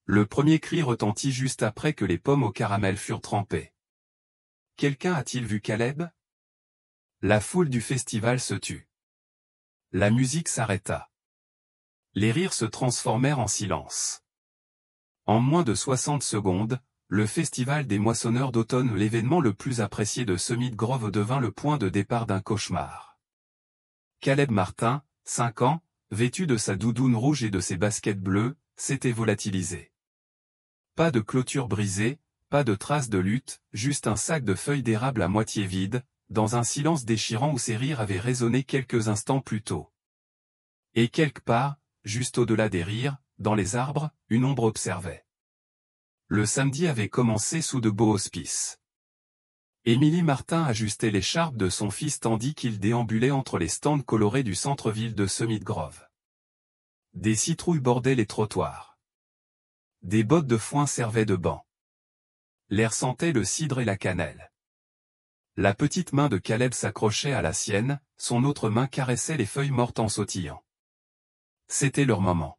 Le premier cri retentit juste après que les pommes au caramel furent trempées. Quelqu'un a-t-il vu Caleb? La foule du festival se tut. La musique s'arrêta. Les rires se transformèrent en silence. En moins de 60 secondes, le festival des moissonneurs d'automne, l'événement le plus apprécié de Summit Grove, devint le point de départ d'un cauchemar. Caleb Martin, 5 ans, vêtu de sa doudoune rouge et de ses baskets bleues, s'était volatilisé. Pas de clôture brisée, pas de traces de lutte, juste un sac de feuilles d'érable à moitié vide, dans un silence déchirant où ses rires avaient résonné quelques instants plus tôt. Et quelque part, juste au-delà des rires, dans les arbres, une ombre observait. Le samedi avait commencé sous de beaux auspices. Émilie Martin ajustait l'écharpe de son fils tandis qu'il déambulait entre les stands colorés du centre-ville de Summit Grove. Des citrouilles bordaient les trottoirs. Des bottes de foin servaient de banc. L'air sentait le cidre et la cannelle. La petite main de Caleb s'accrochait à la sienne, son autre main caressait les feuilles mortes en sautillant. C'était leur moment.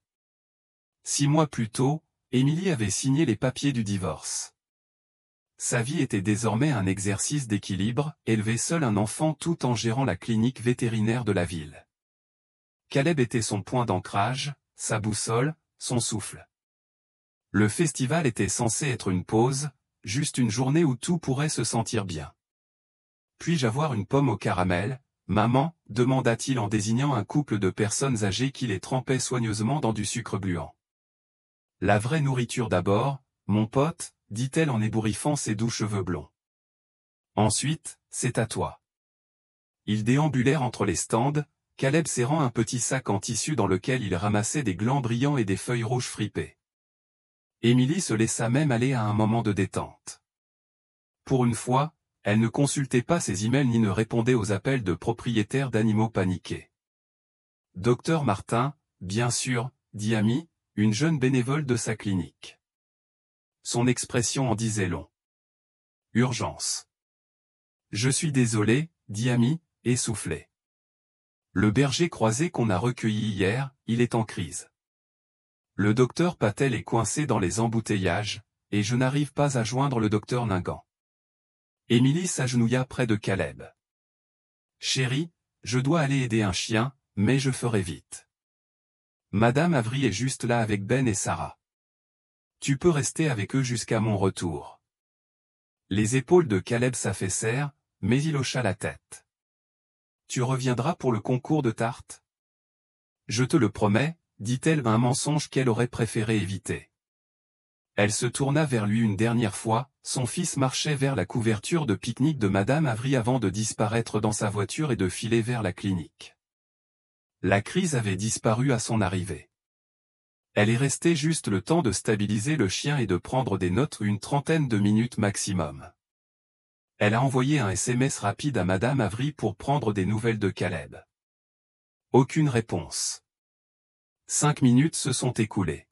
6 mois plus tôt, Émilie avait signé les papiers du divorce. Sa vie était désormais un exercice d'équilibre, élever seul un enfant tout en gérant la clinique vétérinaire de la ville. Caleb était son point d'ancrage, sa boussole, son souffle. Le festival était censé être une pause, juste une journée où tout pourrait se sentir bien. Puis-je avoir une pomme au caramel, maman, demanda-t-il en désignant un couple de personnes âgées qui les trempaient soigneusement dans du sucre gluant. La vraie nourriture d'abord, mon pote, dit-elle en ébouriffant ses doux cheveux blonds. Ensuite, c'est à toi. Ils déambulèrent entre les stands, Caleb serrant un petit sac en tissu dans lequel il ramassait des glands brillants et des feuilles rouges fripées. Émilie se laissa même aller à un moment de détente. Pour une fois, elle ne consultait pas ses emails ni ne répondait aux appels de propriétaires d'animaux paniqués. Docteur Martin, bien sûr, dit Amy, une jeune bénévole de sa clinique. Son expression en disait long. Urgence. Je suis désolé, dit Amy, essoufflé. Le berger croisé qu'on a recueilli hier, il est en crise. Le docteur Patel est coincé dans les embouteillages, et je n'arrive pas à joindre le docteur Ningan. Émilie s'agenouilla près de Caleb. Chérie, je dois aller aider un chien, mais je ferai vite. Madame Avery est juste là avec Ben et Sarah. Tu peux rester avec eux jusqu'à mon retour. Les épaules de Caleb s'affaissèrent, mais il hocha la tête. Tu reviendras pour le concours de tarte? Je te le promets, dit-elle, un mensonge qu'elle aurait préféré éviter. Elle se tourna vers lui une dernière fois, son fils marchait vers la couverture de pique-nique de Madame Avery avant de disparaître dans sa voiture et de filer vers la clinique. La crise avait disparu à son arrivée. Elle est restée juste le temps de stabiliser le chien et de prendre des notes, une trentaine de minutes maximum. Elle a envoyé un SMS rapide à Madame Avery pour prendre des nouvelles de Caleb. Aucune réponse. 5 minutes se sont écoulées.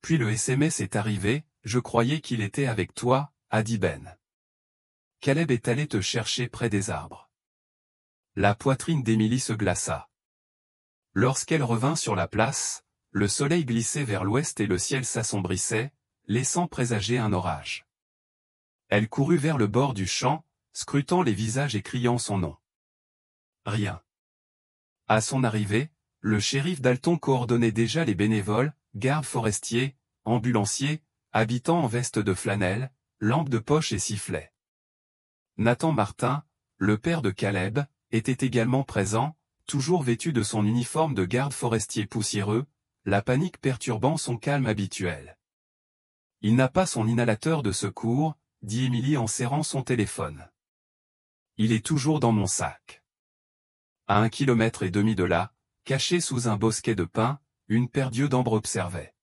Puis le SMS est arrivé, je croyais qu'il était avec toi, a dit Ben. Caleb est allé te chercher près des arbres. La poitrine d'Émilie se glaça. Lorsqu'elle revint sur la place, le soleil glissait vers l'ouest et le ciel s'assombrissait, laissant présager un orage. Elle courut vers le bord du champ, scrutant les visages et criant son nom. Rien. À son arrivée, le shérif Dalton coordonnait déjà les bénévoles, gardes forestiers, ambulanciers, habitants en veste de flanelle, lampes de poche et sifflets. Nathan Martin, le père de Caleb, était également présent, toujours vêtu de son uniforme de garde forestier poussiéreux, la panique perturbant son calme habituel. Il n'a pas son inhalateur de secours, dit Émilie en serrant son téléphone. Il est toujours dans mon sac. À 1,5 km de là, caché sous un bosquet de pins, une paire d'yeux d'ambre observait.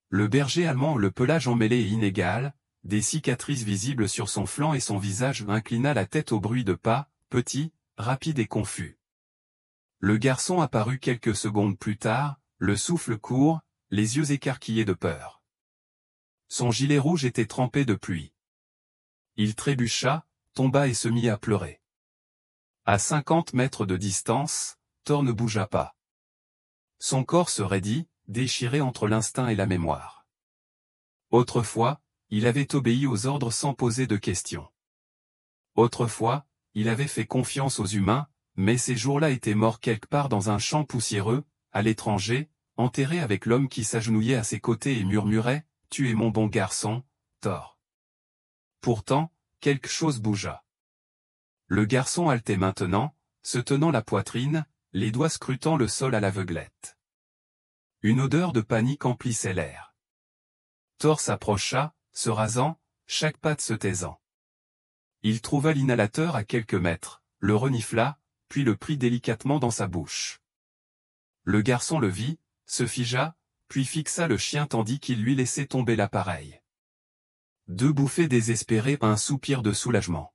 Le berger allemand, le pelage emmêlé et inégal, des cicatrices visibles sur son flanc et son visage, inclina la tête au bruit de pas, petit, rapide et confus. Le garçon apparut quelques secondes plus tard, le souffle court, les yeux écarquillés de peur. Son gilet rouge était trempé de pluie. Il trébucha, tomba et se mit à pleurer. À 50 mètres de distance, Thor ne bougea pas. Son corps se raidit, déchiré entre l'instinct et la mémoire. Autrefois, il avait obéi aux ordres sans poser de questions. Autrefois, il avait fait confiance aux humains, mais ces jours-là étaient morts quelque part dans un champ poussiéreux, à l'étranger, enterré avec l'homme qui s'agenouillait à ses côtés et murmurait « Tu es mon bon garçon, Thor ». Pourtant, quelque chose bougea. Le garçon haletait maintenant, se tenant la poitrine, les doigts scrutant le sol à l'aveuglette. Une odeur de panique emplissait l'air. Thor s'approcha, se rasant, chaque patte se taisant. Il trouva l'inhalateur à quelques mètres, le renifla, puis le prit délicatement dans sa bouche. Le garçon le vit, se figea, puis fixa le chien tandis qu'il lui laissait tomber l'appareil. 2 bouffées désespérées, un soupir de soulagement.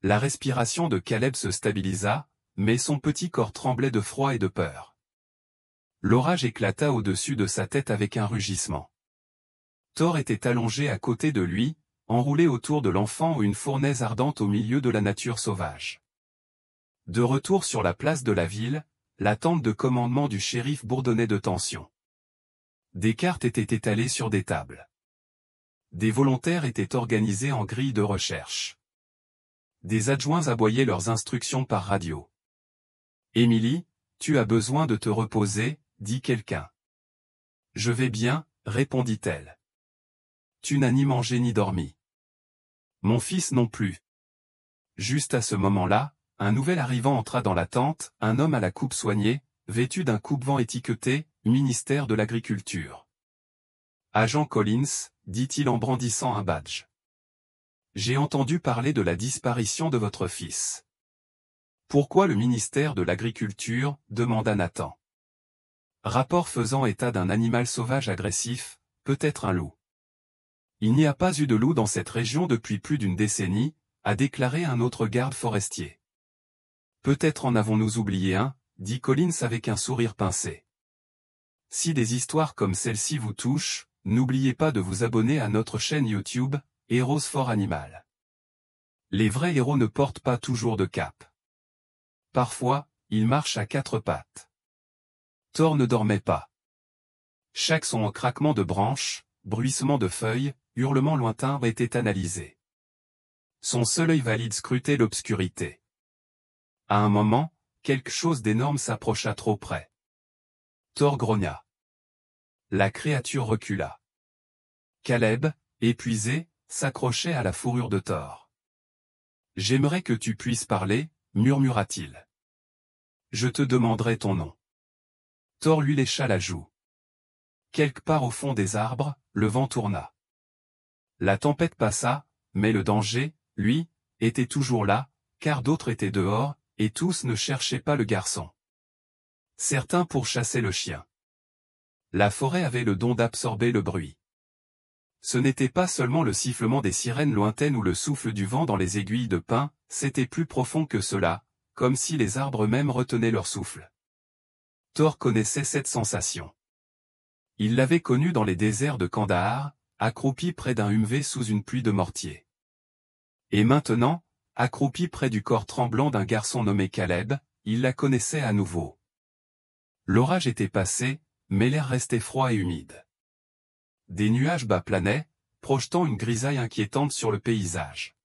La respiration de Caleb se stabilisa, mais son petit corps tremblait de froid et de peur. L'orage éclata au-dessus de sa tête avec un rugissement. Thor était allongé à côté de lui, enroulé autour de l'enfant, une fournaise ardente au milieu de la nature sauvage. De retour sur la place de la ville, la tente de commandement du shérif bourdonnait de tension. Des cartes étaient étalées sur des tables. Des volontaires étaient organisés en grille de recherche. Des adjoints aboyaient leurs instructions par radio. « Émilie, tu as besoin de te reposer, » dit quelqu'un. « Je vais bien, » répondit-elle. « Tu n'as ni mangé ni dormi. »« Mon fils non plus. » Juste à ce moment-là, un nouvel arrivant entra dans la tente, un homme à la coupe soignée, vêtu d'un coupe-vent étiqueté « Ministère de l'Agriculture ». « Agent Collins », dit-il en brandissant un badge. « J'ai entendu parler de la disparition de votre fils. »« Pourquoi le ministère de l'Agriculture » demanda Nathan. « Rapport faisant état d'un animal sauvage agressif, peut-être un loup. »« Il n'y a pas eu de loup dans cette région depuis plus d'une décennie », a déclaré un autre garde forestier. « Peut-être en avons-nous oublié un », dit Collins avec un sourire pincé. « Si des histoires comme celle-ci vous touchent, n'oubliez pas de vous abonner à notre chaîne YouTube, Heroes for Animal. Les vrais héros ne portent pas toujours de cape. Parfois, ils marchent à 4 pattes. » Thor ne dormait pas. Chaque son en craquement de branches, bruissement de feuilles, hurlement lointain était analysé. Son seul œil valide scrutait l'obscurité. À un moment, quelque chose d'énorme s'approcha trop près. Thor grogna. La créature recula. Caleb, épuisé, s'accrochait à la fourrure de Thor. « J'aimerais que tu puisses parler, » murmura-t-il. « Je te demanderai ton nom. » Thor lui lécha la joue. Quelque part au fond des arbres, le vent tourna. La tempête passa, mais le danger, lui, était toujours là, car d'autres étaient dehors, et tous ne cherchaient pas le garçon. Certains pourchassaient le chien. La forêt avait le don d'absorber le bruit. Ce n'était pas seulement le sifflement des sirènes lointaines ou le souffle du vent dans les aiguilles de pin, c'était plus profond que cela, comme si les arbres eux-mêmes retenaient leur souffle. Thor connaissait cette sensation. Il l'avait connue dans les déserts de Kandahar, accroupi près d'un humvé sous une pluie de mortier. Et maintenant, accroupi près du corps tremblant d'un garçon nommé Caleb, il la connaissait à nouveau. L'orage était passé, mais l'air restait froid et humide. Des nuages bas planaient, projetant une grisaille inquiétante sur le paysage.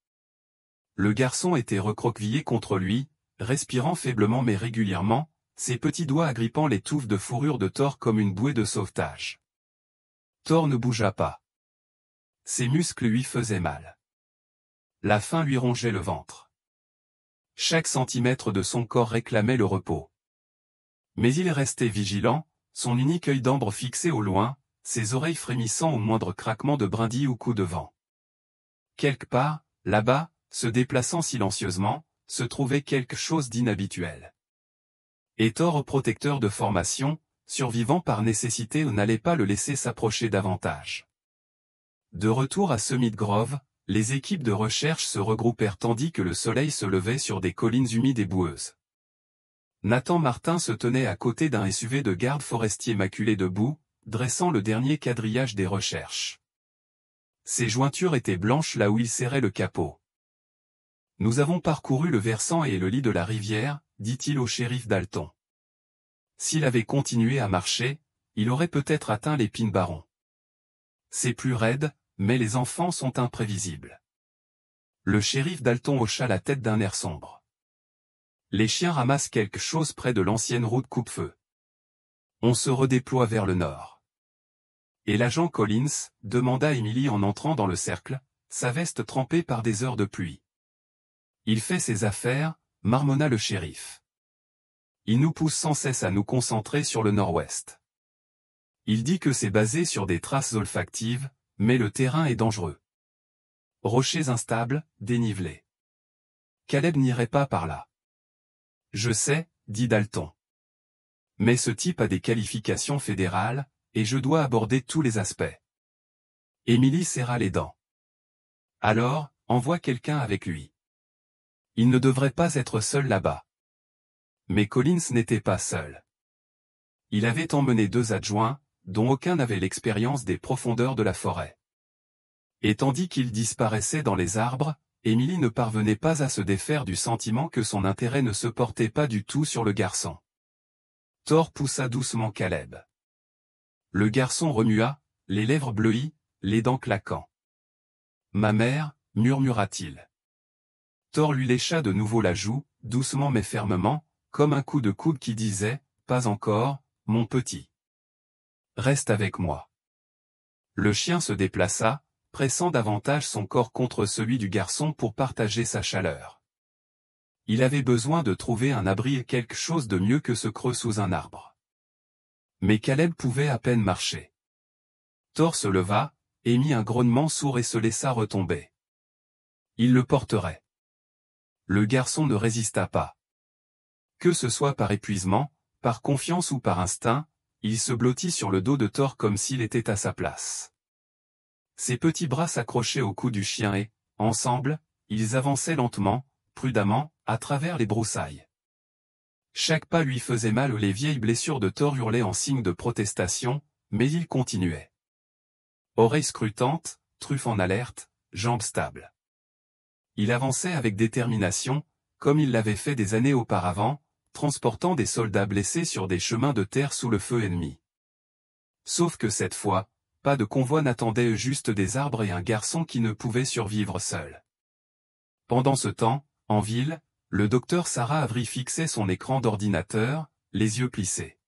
Le garçon était recroquevillé contre lui, respirant faiblement mais régulièrement, ses petits doigts agrippant les touffes de fourrure de Thor comme une bouée de sauvetage. Thor ne bougea pas. Ses muscles lui faisaient mal. La faim lui rongeait le ventre. Chaque centimètre de son corps réclamait le repos. Mais il restait vigilant, son unique œil d'ambre fixé au loin, ses oreilles frémissant au moindre craquement de brindilles ou coup de vent. Quelque part, là-bas, se déplaçant silencieusement, se trouvait quelque chose d'inhabituel. Et Thor, protecteur de formation, survivant par nécessité, n'allait pas le laisser s'approcher davantage. De retour à Summit Grove, les équipes de recherche se regroupèrent tandis que le soleil se levait sur des collines humides et boueuses. Nathan Martin se tenait à côté d'un SUV de garde forestier maculé de boue, dressant le dernier quadrillage des recherches. Ses jointures étaient blanches là où il serrait le capot. « Nous avons parcouru le versant et le lit de la rivière, » dit-il au shérif Dalton. S'il avait continué à marcher, il aurait peut-être atteint les Pin Barrens. C'est plus raide, mais les enfants sont imprévisibles. Le shérif Dalton hocha la tête d'un air sombre. Les chiens ramassent quelque chose près de l'ancienne route coupe-feu. On se redéploie vers le nord. Et l'agent Collins demanda Emily en entrant dans le cercle, sa veste trempée par des heures de pluie. Il fait ses affaires, marmonna le shérif. Il nous pousse sans cesse à nous concentrer sur le nord-ouest. Il dit que c'est basé sur des traces olfactives, mais le terrain est dangereux. Rochers instables, dénivelés. Caleb n'irait pas par là. Je sais, dit Dalton. Mais ce type a des qualifications fédérales, et je dois aborder tous les aspects. Emily serra les dents. Alors, envoie quelqu'un avec lui. Il ne devrait pas être seul là-bas. Mais Collins n'était pas seul. Il avait emmené 2 adjoints, dont aucun n'avait l'expérience des profondeurs de la forêt. Et tandis qu'il disparaissait dans les arbres, Emily ne parvenait pas à se défaire du sentiment que son intérêt ne se portait pas du tout sur le garçon. Thor poussa doucement Caleb. Le garçon remua, les lèvres bleuies, les dents claquant. « Ma mère » murmura-t-il. Thor lui lécha de nouveau la joue, doucement mais fermement, comme un coup de coude qui disait « Pas encore, mon petit. Reste avec moi. » Le chien se déplaça, pressant davantage son corps contre celui du garçon pour partager sa chaleur. Il avait besoin de trouver un abri et quelque chose de mieux que ce creux sous un arbre. Mais Caleb pouvait à peine marcher. Thor se leva, émit un grognement sourd et se laissa retomber. Il le porterait. Le garçon ne résista pas. Que ce soit par épuisement, par confiance ou par instinct, il se blottit sur le dos de Thor comme s'il était à sa place. Ses petits bras s'accrochaient au cou du chien et, ensemble, ils avançaient lentement, prudemment, à travers les broussailles. Chaque pas lui faisait mal et les vieilles blessures de Thor hurlaient en signe de protestation, mais il continuait. Oreilles scrutantes, truffe en alerte, jambes stables. Il avançait avec détermination, comme il l'avait fait des années auparavant, transportant des soldats blessés sur des chemins de terre sous le feu ennemi. Sauf que cette fois, pas de convoi n'attendait, juste des arbres et un garçon qui ne pouvait survivre seul. Pendant ce temps, en ville, le docteur Sarah Avery fixait son écran d'ordinateur, les yeux plissés.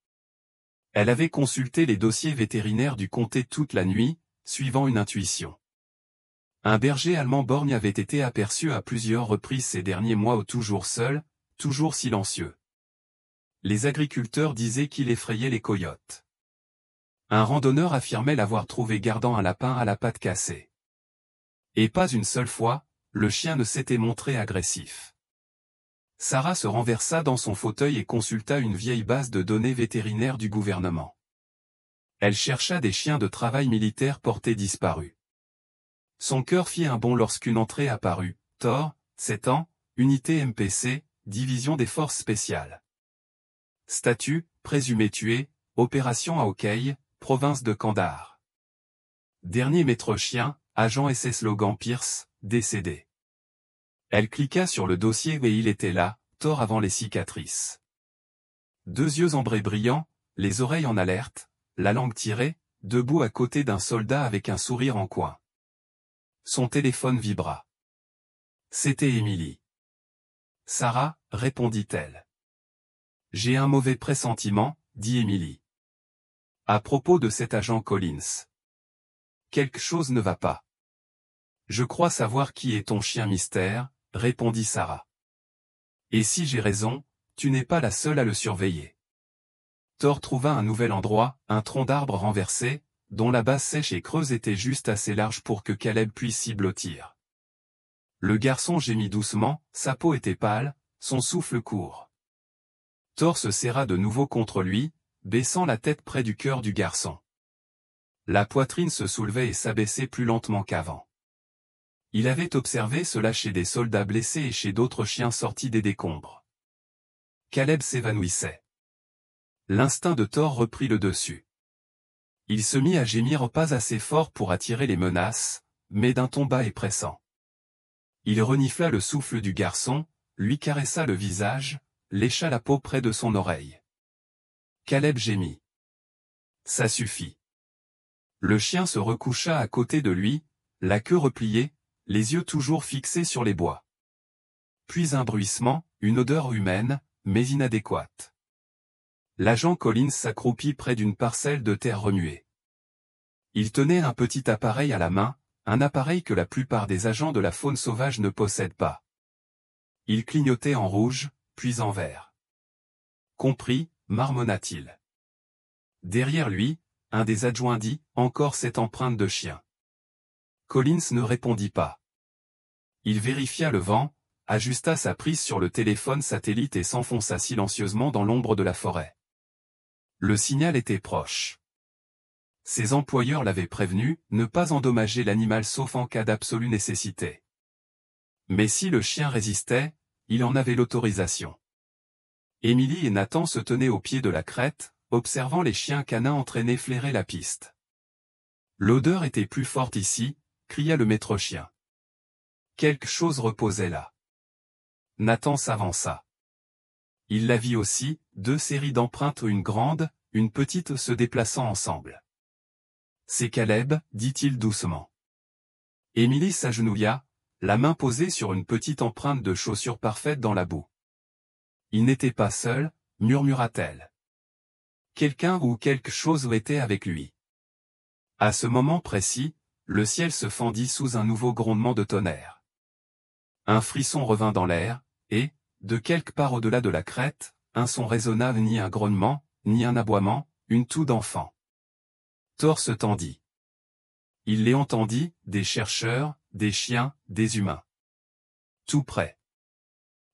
Elle avait consulté les dossiers vétérinaires du comté toute la nuit, suivant une intuition. Un berger allemand borgne avait été aperçu à plusieurs reprises ces derniers mois, toujours seul, toujours silencieux. Les agriculteurs disaient qu'il effrayait les coyotes. Un randonneur affirmait l'avoir trouvé gardant un lapin à la patte cassée. Et pas une seule fois, le chien ne s'était montré agressif. Sarah se renversa dans son fauteuil et consulta une vieille base de données vétérinaires du gouvernement. Elle chercha des chiens de travail militaire portés disparus. Son cœur fit un bond lorsqu'une entrée apparut. Thor, 7 ans, unité MPC, division des forces spéciales. Statut, présumé tué, opération à Hawkeye, province de Kandahar. Dernier maître chien, agent SS Logan Pierce, décédé. Elle cliqua sur le dossier et il était là, Thor avant les cicatrices. 2 yeux ambrés brillants, les oreilles en alerte, la langue tirée, debout à côté d'un soldat avec un sourire en coin. Son téléphone vibra. C'était Emily. Sarah, répondit-elle. J'ai un mauvais pressentiment, dit Emily. À propos de cet agent Collins. Quelque chose ne va pas. Je crois savoir qui est ton chien mystère, répondit Sarah. Et si j'ai raison, tu n'es pas la seule à le surveiller. Thor trouva un nouvel endroit, un tronc d'arbre renversé, dont la base sèche et creuse était juste assez large pour que Caleb puisse s'y blottir. Le garçon gémit doucement, sa peau était pâle, son souffle court. Thor se serra de nouveau contre lui, baissant la tête près du cœur du garçon. La poitrine se soulevait et s'abaissait plus lentement qu'avant. Il avait observé cela chez des soldats blessés et chez d'autres chiens sortis des décombres. Caleb s'évanouissait. L'instinct de Thor reprit le dessus. Il se mit à gémir pas assez fort pour attirer les menaces, mais d'un ton bas et pressant. Il renifla le souffle du garçon, lui caressa le visage, lécha la peau près de son oreille. Caleb gémit. Ça suffit. Le chien se recoucha à côté de lui, la queue repliée, les yeux toujours fixés sur les bois. Puis un bruissement, une odeur humaine, mais inadéquate. L'agent Collins s'accroupit près d'une parcelle de terre remuée. Il tenait un petit appareil à la main, un appareil que la plupart des agents de la faune sauvage ne possèdent pas. Il clignotait en rouge, puis en vert. Compris, marmonna-t-il. Derrière lui, un des adjoints dit, encore cette empreinte de chien. Collins ne répondit pas. Il vérifia le vent, ajusta sa prise sur le téléphone satellite et s'enfonça silencieusement dans l'ombre de la forêt. Le signal était proche. Ses employeurs l'avaient prévenu, ne pas endommager l'animal sauf en cas d'absolue nécessité. Mais si le chien résistait, il en avait l'autorisation. Émilie et Nathan se tenaient au pied de la crête, observant les chiens canins entraînés flairer la piste. L'odeur était plus forte ici, cria le maître chien. Quelque chose reposait là. Nathan s'avança. Il la vit aussi, 2 séries d'empreintes, une grande, une petite se déplaçant ensemble. C'est Caleb, dit-il doucement. Émilie s'agenouilla, la main posée sur une petite empreinte de chaussure parfaite dans la boue. Il n'était pas seul, murmura-t-elle. Quelqu'un ou quelque chose était avec lui. À ce moment précis, le ciel se fendit sous un nouveau grondement de tonnerre. Un frisson revint dans l'air, et, de quelque part au-delà de la crête, un son résonna, ni un grognement, ni un aboiement, une toux d'enfant. Thor se tendit. Il les entendit, des chercheurs, des chiens, des humains. Tout près.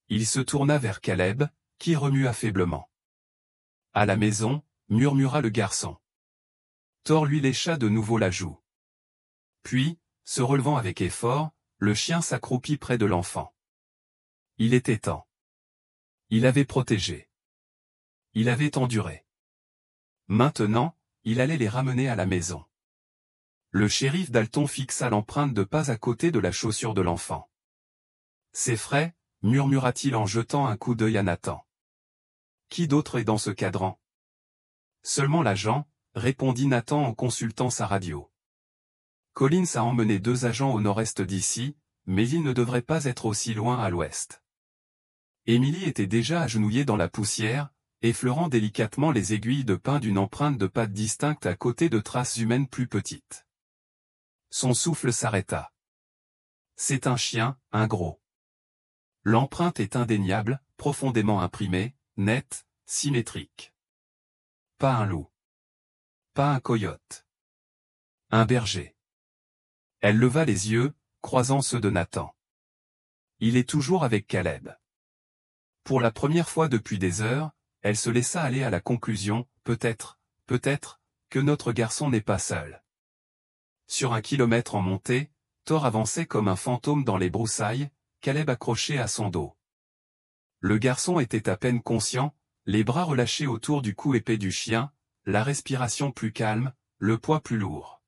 Il se tourna vers Caleb, qui remua faiblement. À la maison, murmura le garçon. Thor lui lécha de nouveau la joue. Puis, se relevant avec effort, le chien s'accroupit près de l'enfant. Il était temps. Il avait protégé. Il avait enduré. Maintenant, il allait les ramener à la maison. Le shérif Dalton fixa l'empreinte de pas à côté de la chaussure de l'enfant. C'est frais, murmura-t-il en jetant un coup d'œil à Nathan. Qui d'autre est dans ce cadran? Seulement l'agent, répondit Nathan en consultant sa radio. Collins a emmené 2 agents au nord-est d'ici, mais ils ne devraient pas être aussi loin à l'ouest. Émilie était déjà agenouillée dans la poussière, effleurant délicatement les aiguilles de pin d'une empreinte de pattes distincte à côté de traces humaines plus petites. Son souffle s'arrêta. C'est un chien, un gros. L'empreinte est indéniable, profondément imprimée, nette, symétrique. Pas un loup. Pas un coyote. Un berger. Elle leva les yeux, croisant ceux de Nathan. Il est toujours avec Caleb. Pour la première fois depuis des heures, elle se laissa aller à la conclusion, peut-être, que notre garçon n'est pas seul. Sur 1 kilomètre en montée, Thor avançait comme un fantôme dans les broussailles, Caleb accroché à son dos. Le garçon était à peine conscient, les bras relâchés autour du cou épais du chien, la respiration plus calme, le poids plus lourd.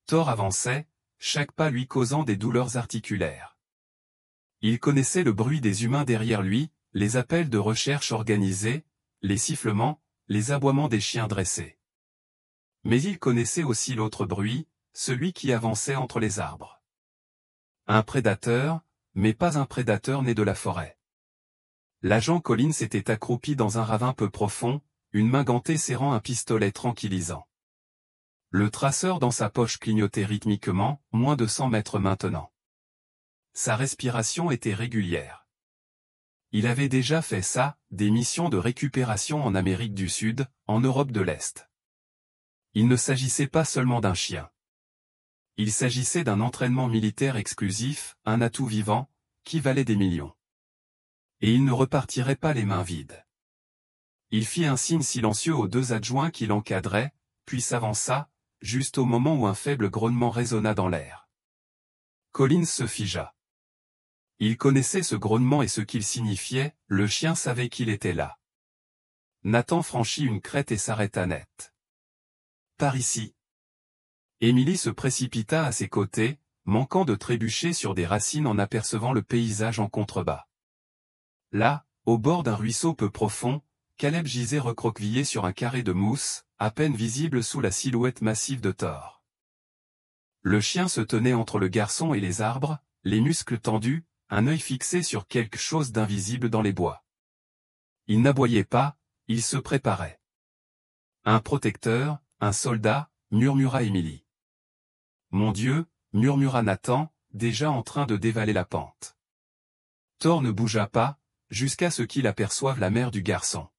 Thor avançait, chaque pas lui causant des douleurs articulaires. Il connaissait le bruit des humains derrière lui, les appels de recherche organisés, les sifflements, les aboiements des chiens dressés. Mais il connaissait aussi l'autre bruit, celui qui avançait entre les arbres. Un prédateur, mais pas un prédateur né de la forêt. L'agent Collins était accroupi dans un ravin peu profond, une main gantée serrant un pistolet tranquillisant. Le traceur dans sa poche clignotait rythmiquement, moins de 100 mètres maintenant. Sa respiration était régulière. Il avait déjà fait ça, des missions de récupération en Amérique du Sud, en Europe de l'Est. Il ne s'agissait pas seulement d'un chien. Il s'agissait d'un entraînement militaire exclusif, un atout vivant, qui valait des millions. Et il ne repartirait pas les mains vides. Il fit un signe silencieux aux 2 adjoints qui l'encadraient, puis s'avança, juste au moment où un faible grognement résonna dans l'air. Collins se figea. Il connaissait ce grognement et ce qu'il signifiait, le chien savait qu'il était là. Nathan franchit une crête et s'arrêta net. Par ici. Émilie se précipita à ses côtés, manquant de trébucher sur des racines en apercevant le paysage en contrebas. Là, au bord d'un ruisseau peu profond, Caleb gisait recroquevillé sur un carré de mousse, à peine visible sous la silhouette massive de Thor. Le chien se tenait entre le garçon et les arbres, les muscles tendus, un œil fixé sur quelque chose d'invisible dans les bois. Il n'aboyait pas, il se préparait. Un protecteur, un soldat, murmura Émilie. Mon Dieu, murmura Nathan, déjà en train de dévaler la pente. Thor ne bougea pas, jusqu'à ce qu'il aperçoive la mère du garçon.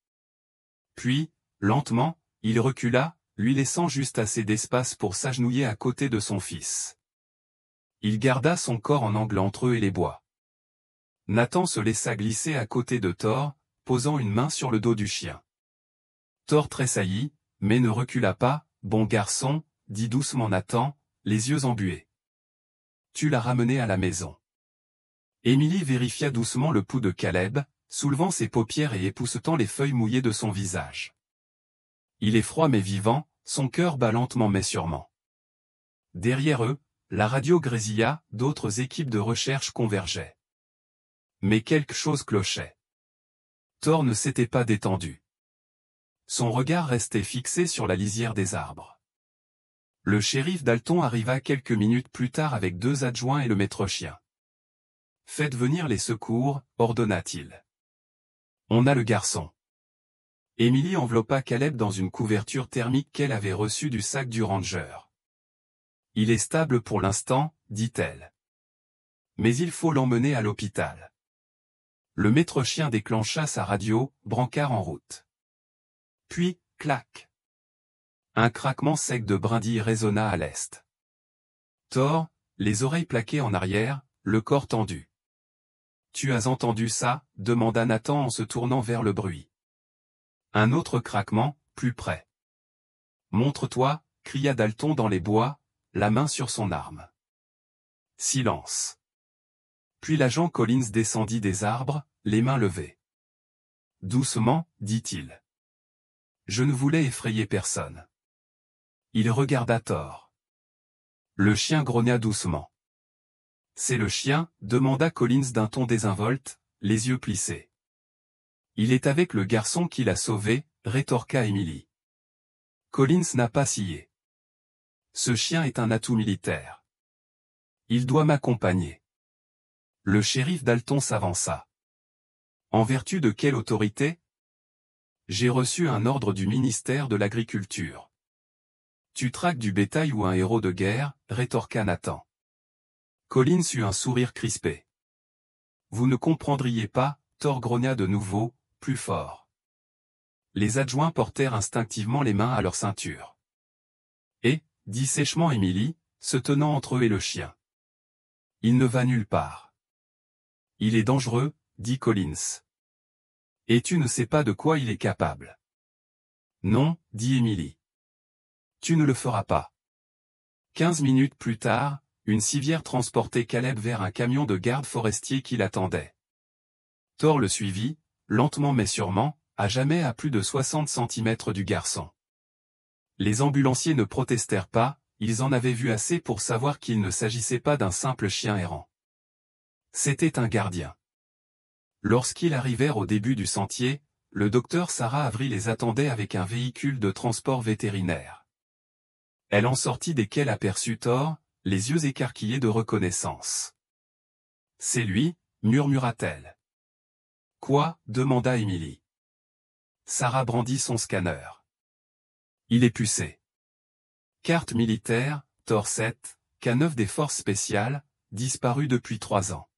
Puis, lentement, il recula, lui laissant juste assez d'espace pour s'agenouiller à côté de son fils. Il garda son corps en angle entre eux et les bois. Nathan se laissa glisser à côté de Thor, posant une main sur le dos du chien. Thor tressaillit, mais ne recula pas. Bon garçon, dit doucement Nathan, les yeux embués. Tu l'as ramené à la maison. Émilie vérifia doucement le pouls de Caleb, soulevant ses paupières et époussetant les feuilles mouillées de son visage. Il est froid mais vivant, son cœur bat lentement mais sûrement. Derrière eux, la radio grésilla, d'autres équipes de recherche convergeaient. Mais quelque chose clochait. Thor ne s'était pas détendu. Son regard restait fixé sur la lisière des arbres. Le shérif Dalton arriva quelques minutes plus tard avec 2 adjoints et le maître-chien. « Faites venir les secours, ordonna-t-il. On a le garçon. » Émilie enveloppa Caleb dans une couverture thermique qu'elle avait reçue du sac du ranger. « Il est stable pour l'instant, dit-elle. Mais il faut l'emmener à l'hôpital. » Le maître-chien déclencha sa radio, brancard en route. Puis, clac. Un craquement sec de brindilles résonna à l'est. Thor, les oreilles plaquées en arrière, le corps tendu. « Tu as entendu ça ?» demanda Nathan en se tournant vers le bruit. Un autre craquement, plus près. « Montre-toi » cria Dalton dans les bois, la main sur son arme. Silence. Puis l'agent Collins descendit des arbres, les mains levées. « Doucement, dit-il. Je ne voulais effrayer personne. » Il regarda Thor. Le chien grogna doucement. « C'est le chien ?» demanda Collins d'un ton désinvolte, les yeux plissés. « Il est avec le garçon qui l'a sauvé » rétorqua Émilie. Collins n'a pas scié. « Ce chien est un atout militaire. Il doit m'accompagner. » Le shérif Dalton s'avança. « En vertu de quelle autorité ? » J'ai reçu un ordre du ministère de l'Agriculture. « Tu traques du bétail ou un héros de guerre ?» rétorqua Nathan. Collins eut un sourire crispé. « Vous ne comprendriez pas » Thor grogna de nouveau, plus fort. Les adjoints portèrent instinctivement les mains à leur ceinture. « Et » dit sèchement Émilie, se tenant entre eux et le chien. « Il ne va nulle part. »« Il est dangereux » dit Collins. « Et tu ne sais pas de quoi il est capable. »« Non » dit Émilie. « Tu ne le feras pas. » 15 minutes plus tard, une civière transportait Caleb vers un camion de garde forestier qui l'attendait. Thor le suivit, lentement mais sûrement, à jamais à plus de 60 cm du garçon. Les ambulanciers ne protestèrent pas, ils en avaient vu assez pour savoir qu'il ne s'agissait pas d'un simple chien errant. C'était un gardien. Lorsqu'ils arrivèrent au début du sentier, le docteur Sarah Avery les attendait avec un véhicule de transport vétérinaire. Elle en sortit dès qu'elle aperçut Thor, les yeux écarquillés de reconnaissance. « C'est lui » murmura-t-elle. « Quoi » demanda Émilie. Sarah brandit son scanner. « Il est pucé. Carte militaire, Thor 7, K9 des forces spéciales, disparu depuis 3 ans. »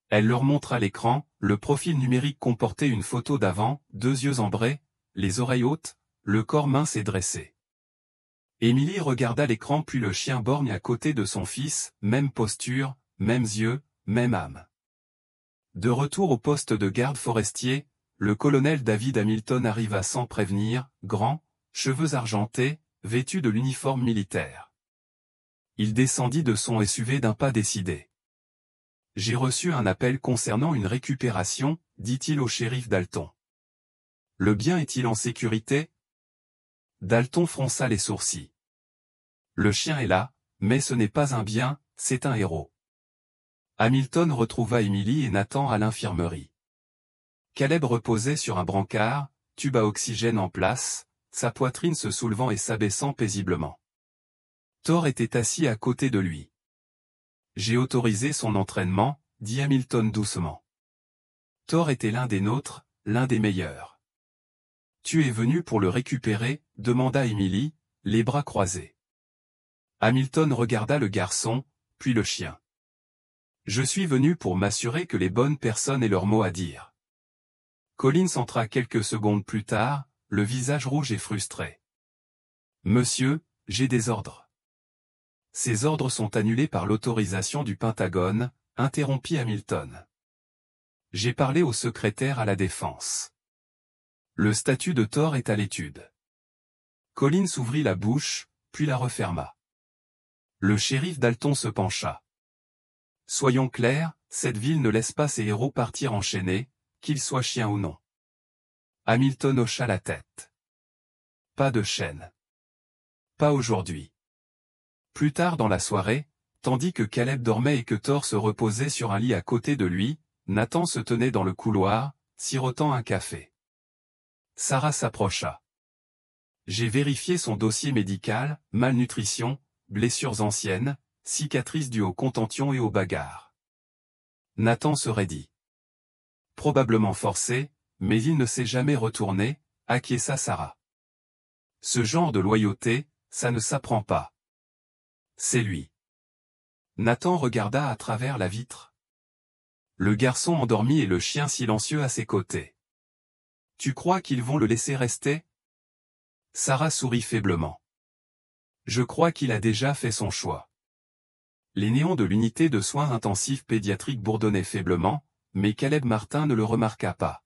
Elle leur montra l'écran, le profil numérique comportait une photo d'avant, 2 yeux ambrés, les oreilles hautes, le corps mince et dressé. Émilie regarda l'écran puis le chien borgne à côté de son fils, même posture, mêmes yeux, même âme. De retour au poste de garde forestier, le colonel David Hamilton arriva sans prévenir, grand, cheveux argentés, vêtu de l'uniforme militaire. Il descendit de son SUV d'un pas décidé. « J'ai reçu un appel concernant une récupération, dit-il au shérif Dalton. Le bien est-il en sécurité ? Dalton fronça les sourcils. Le chien est là, mais ce n'est pas un bien, c'est un héros. Hamilton retrouva Émilie et Nathan à l'infirmerie. Caleb reposait sur un brancard, tube à oxygène en place, sa poitrine se soulevant et s'abaissant paisiblement. Thor était assis à côté de lui. J'ai autorisé son entraînement, dit Hamilton doucement. Thor était l'un des nôtres, l'un des meilleurs. Tu es venu pour le récupérer, demanda Emily, les bras croisés. Hamilton regarda le garçon, puis le chien. Je suis venu pour m'assurer que les bonnes personnes aient leur mot à dire. Collins entra quelques secondes plus tard, le visage rouge et frustré. Monsieur, j'ai des ordres. Ces ordres sont annulés par l'autorisation du Pentagone, interrompit Hamilton. J'ai parlé au secrétaire à la Défense. Le statut de Thor est à l'étude. Collins ouvrit la bouche, puis la referma. Le shérif Dalton se pencha. Soyons clairs, cette ville ne laisse pas ses héros partir enchaînés, qu'ils soient chiens ou non. Hamilton hocha la tête. Pas de chaîne. Pas aujourd'hui. Plus tard dans la soirée, tandis que Caleb dormait et que Thor se reposait sur un lit à côté de lui, Nathan se tenait dans le couloir, sirotant un café. Sarah s'approcha. J'ai vérifié son dossier médical, malnutrition, blessures anciennes, cicatrices dues aux contentions et aux bagarres. Nathan se raidit. Probablement forcé, mais il ne s'est jamais retourné, acquiesça Sarah. Ce genre de loyauté, ça ne s'apprend pas. C'est lui. Nathan regarda à travers la vitre. Le garçon endormi et le chien silencieux à ses côtés. Tu crois qu'ils vont le laisser rester? Sarah sourit faiblement. Je crois qu'il a déjà fait son choix. Les néons de l'unité de soins intensifs pédiatriques bourdonnaient faiblement, mais Caleb Martin ne le remarqua pas.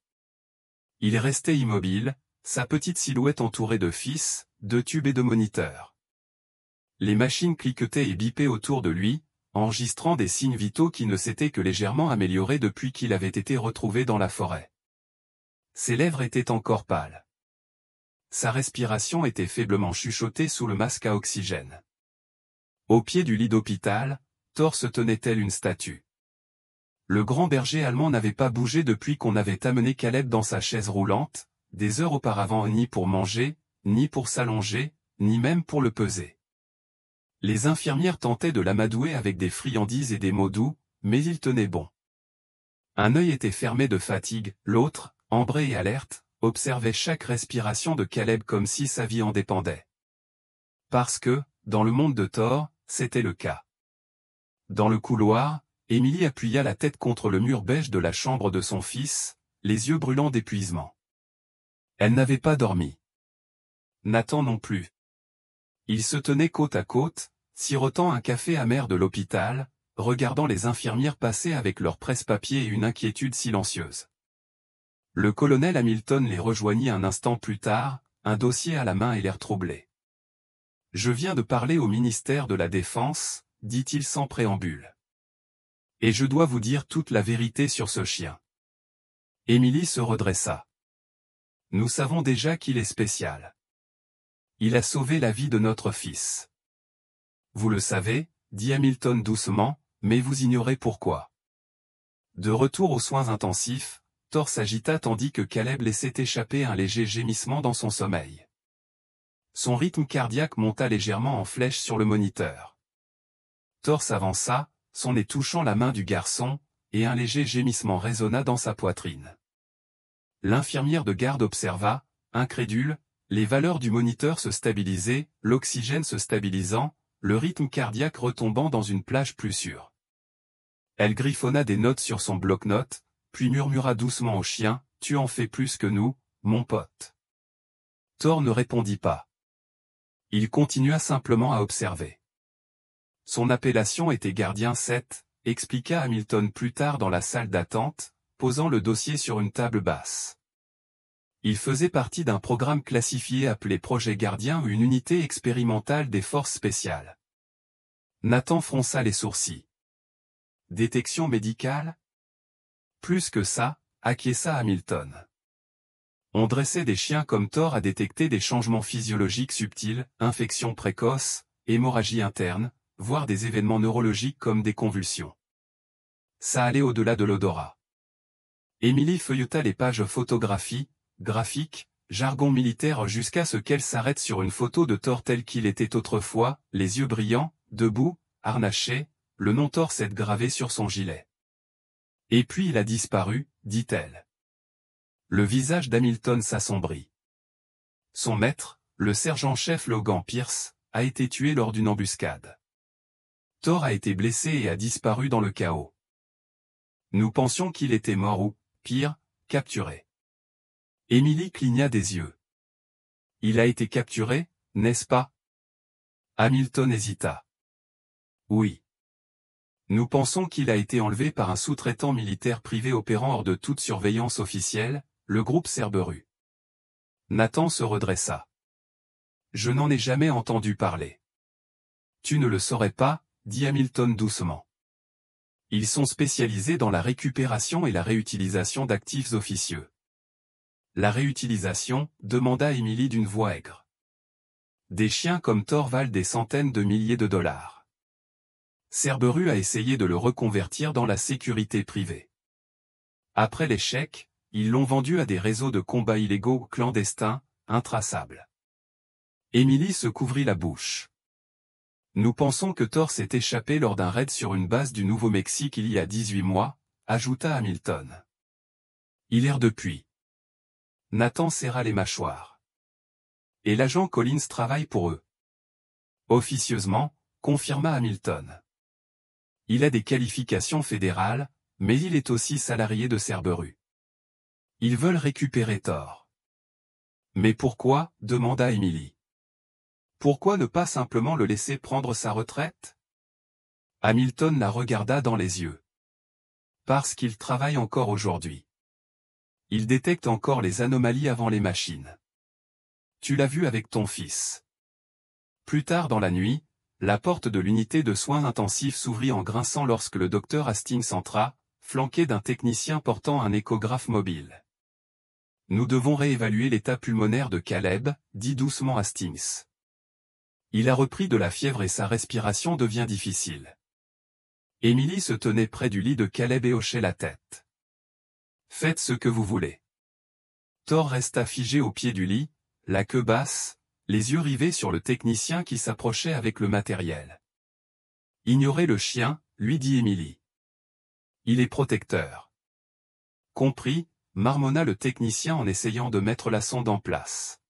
Il restait immobile, sa petite silhouette entourée de fils, de tubes et de moniteurs. Les machines cliquetaient et bipaient autour de lui, enregistrant des signes vitaux qui ne s'étaient que légèrement améliorés depuis qu'il avait été retrouvé dans la forêt. Ses lèvres étaient encore pâles. Sa respiration était faiblement chuchotée sous le masque à oxygène. Au pied du lit d'hôpital, Thor se tenait tel une statue. Le grand berger allemand n'avait pas bougé depuis qu'on avait amené Caleb dans sa chaise roulante, des heures auparavant, ni pour manger, ni pour s'allonger, ni même pour le peser. Les infirmières tentaient de l'amadouer avec des friandises et des mots doux, mais il tenait bon. Un œil était fermé de fatigue, l'autre, ambré et alerte, observait chaque respiration de Caleb comme si sa vie en dépendait. Parce que, dans le monde de Thor, c'était le cas. Dans le couloir, Emily appuya la tête contre le mur beige de la chambre de son fils, les yeux brûlants d'épuisement. Elle n'avait pas dormi. Nathan non plus. Ils se tenaient côte à côte, sirotant un café amer de l'hôpital, regardant les infirmières passer avec leur presse-papier et une inquiétude silencieuse. Le colonel Hamilton les rejoignit un instant plus tard, un dossier à la main et l'air troublé. « Je viens de parler au ministère de la Défense, » dit-il sans préambule. « Et je dois vous dire toute la vérité sur ce chien. » Emily se redressa. « Nous savons déjà qu'il est spécial. Il a sauvé la vie de notre fils. » Vous le savez, dit Hamilton doucement, mais vous ignorez pourquoi. De retour aux soins intensifs, Thor s'agita tandis que Caleb laissait échapper un léger gémissement dans son sommeil. Son rythme cardiaque monta légèrement en flèche sur le moniteur. Thor s'avança, son nez touchant la main du garçon, et un léger gémissement résonna dans sa poitrine. L'infirmière de garde observa, incrédule, les valeurs du moniteur se stabiliser, l'oxygène se stabilisant, le rythme cardiaque retombant dans une plage plus sûre. Elle griffonna des notes sur son bloc-notes, puis murmura doucement au chien, « Tu en fais plus que nous, mon pote. » Thor ne répondit pas. Il continua simplement à observer. Son appellation était Gardien 7, expliqua Hamilton plus tard dans la salle d'attente, posant le dossier sur une table basse. Il faisait partie d'un programme classifié appelé Projet Gardien ou une unité expérimentale des forces spéciales. Nathan fronça les sourcils. Détection médicale? Plus que ça, acquiesça Hamilton. On dressait des chiens comme Thor à détecter des changements physiologiques subtils, infections précoces, hémorragie interne, voire des événements neurologiques comme des convulsions. Ça allait au-delà de l'odorat. Emily feuilleta les pages photographie, graphiques, jargon militaire jusqu'à ce qu'elle s'arrête sur une photo de Thor tel qu'il était autrefois, les yeux brillants, debout, harnaché, le nom Thor s'est gravé sur son gilet. Et puis il a disparu, dit-elle. Le visage d'Hamilton s'assombrit. Son maître, le sergent-chef Logan Pierce, a été tué lors d'une embuscade. Thor a été blessé et a disparu dans le chaos. Nous pensions qu'il était mort ou, pire, capturé. Emily cligna des yeux. Il a été capturé, n'est-ce pas? Hamilton hésita. Oui. Nous pensons qu'il a été enlevé par un sous-traitant militaire privé opérant hors de toute surveillance officielle, le groupe Cerberus. Nathan se redressa. Je n'en ai jamais entendu parler. Tu ne le saurais pas, dit Hamilton doucement. Ils sont spécialisés dans la récupération et la réutilisation d'actifs officieux. La réutilisation, demanda Emily d'une voix aigre. Des chiens comme Thor valent des centaines de milliers de dollars. Cerberus a essayé de le reconvertir dans la sécurité privée. Après l'échec, ils l'ont vendu à des réseaux de combat illégaux clandestins, intraçables. Emily se couvrit la bouche. Nous pensons que Thor s'est échappé lors d'un raid sur une base du Nouveau-Mexique il y a 18 mois, ajouta Hamilton. Il erre depuis. Nathan serra les mâchoires. Et l'agent Collins travaille pour eux. Officieusement, confirma Hamilton. Il a des qualifications fédérales, mais il est aussi salarié de Cerberus. Ils veulent récupérer Thor. Mais pourquoi, demanda Emily. Pourquoi ne pas simplement le laisser prendre sa retraite? Hamilton la regarda dans les yeux. Parce qu'il travaille encore aujourd'hui. Il détecte encore les anomalies avant les machines. Tu l'as vu avec ton fils. Plus tard dans la nuit, la porte de l'unité de soins intensifs s'ouvrit en grinçant lorsque le docteur Hastings entra, flanqué d'un technicien portant un échographe mobile. Nous devons réévaluer l'état pulmonaire de Caleb, dit doucement Hastings. Il a repris de la fièvre et sa respiration devient difficile. Emily se tenait près du lit de Caleb et hochait la tête. Faites ce que vous voulez. Thor resta figé au pied du lit, la queue basse, les yeux rivés sur le technicien qui s'approchait avec le matériel. Ignorez le chien, lui dit Emily. Il est protecteur. Compris, marmonna le technicien en essayant de mettre la sonde en place.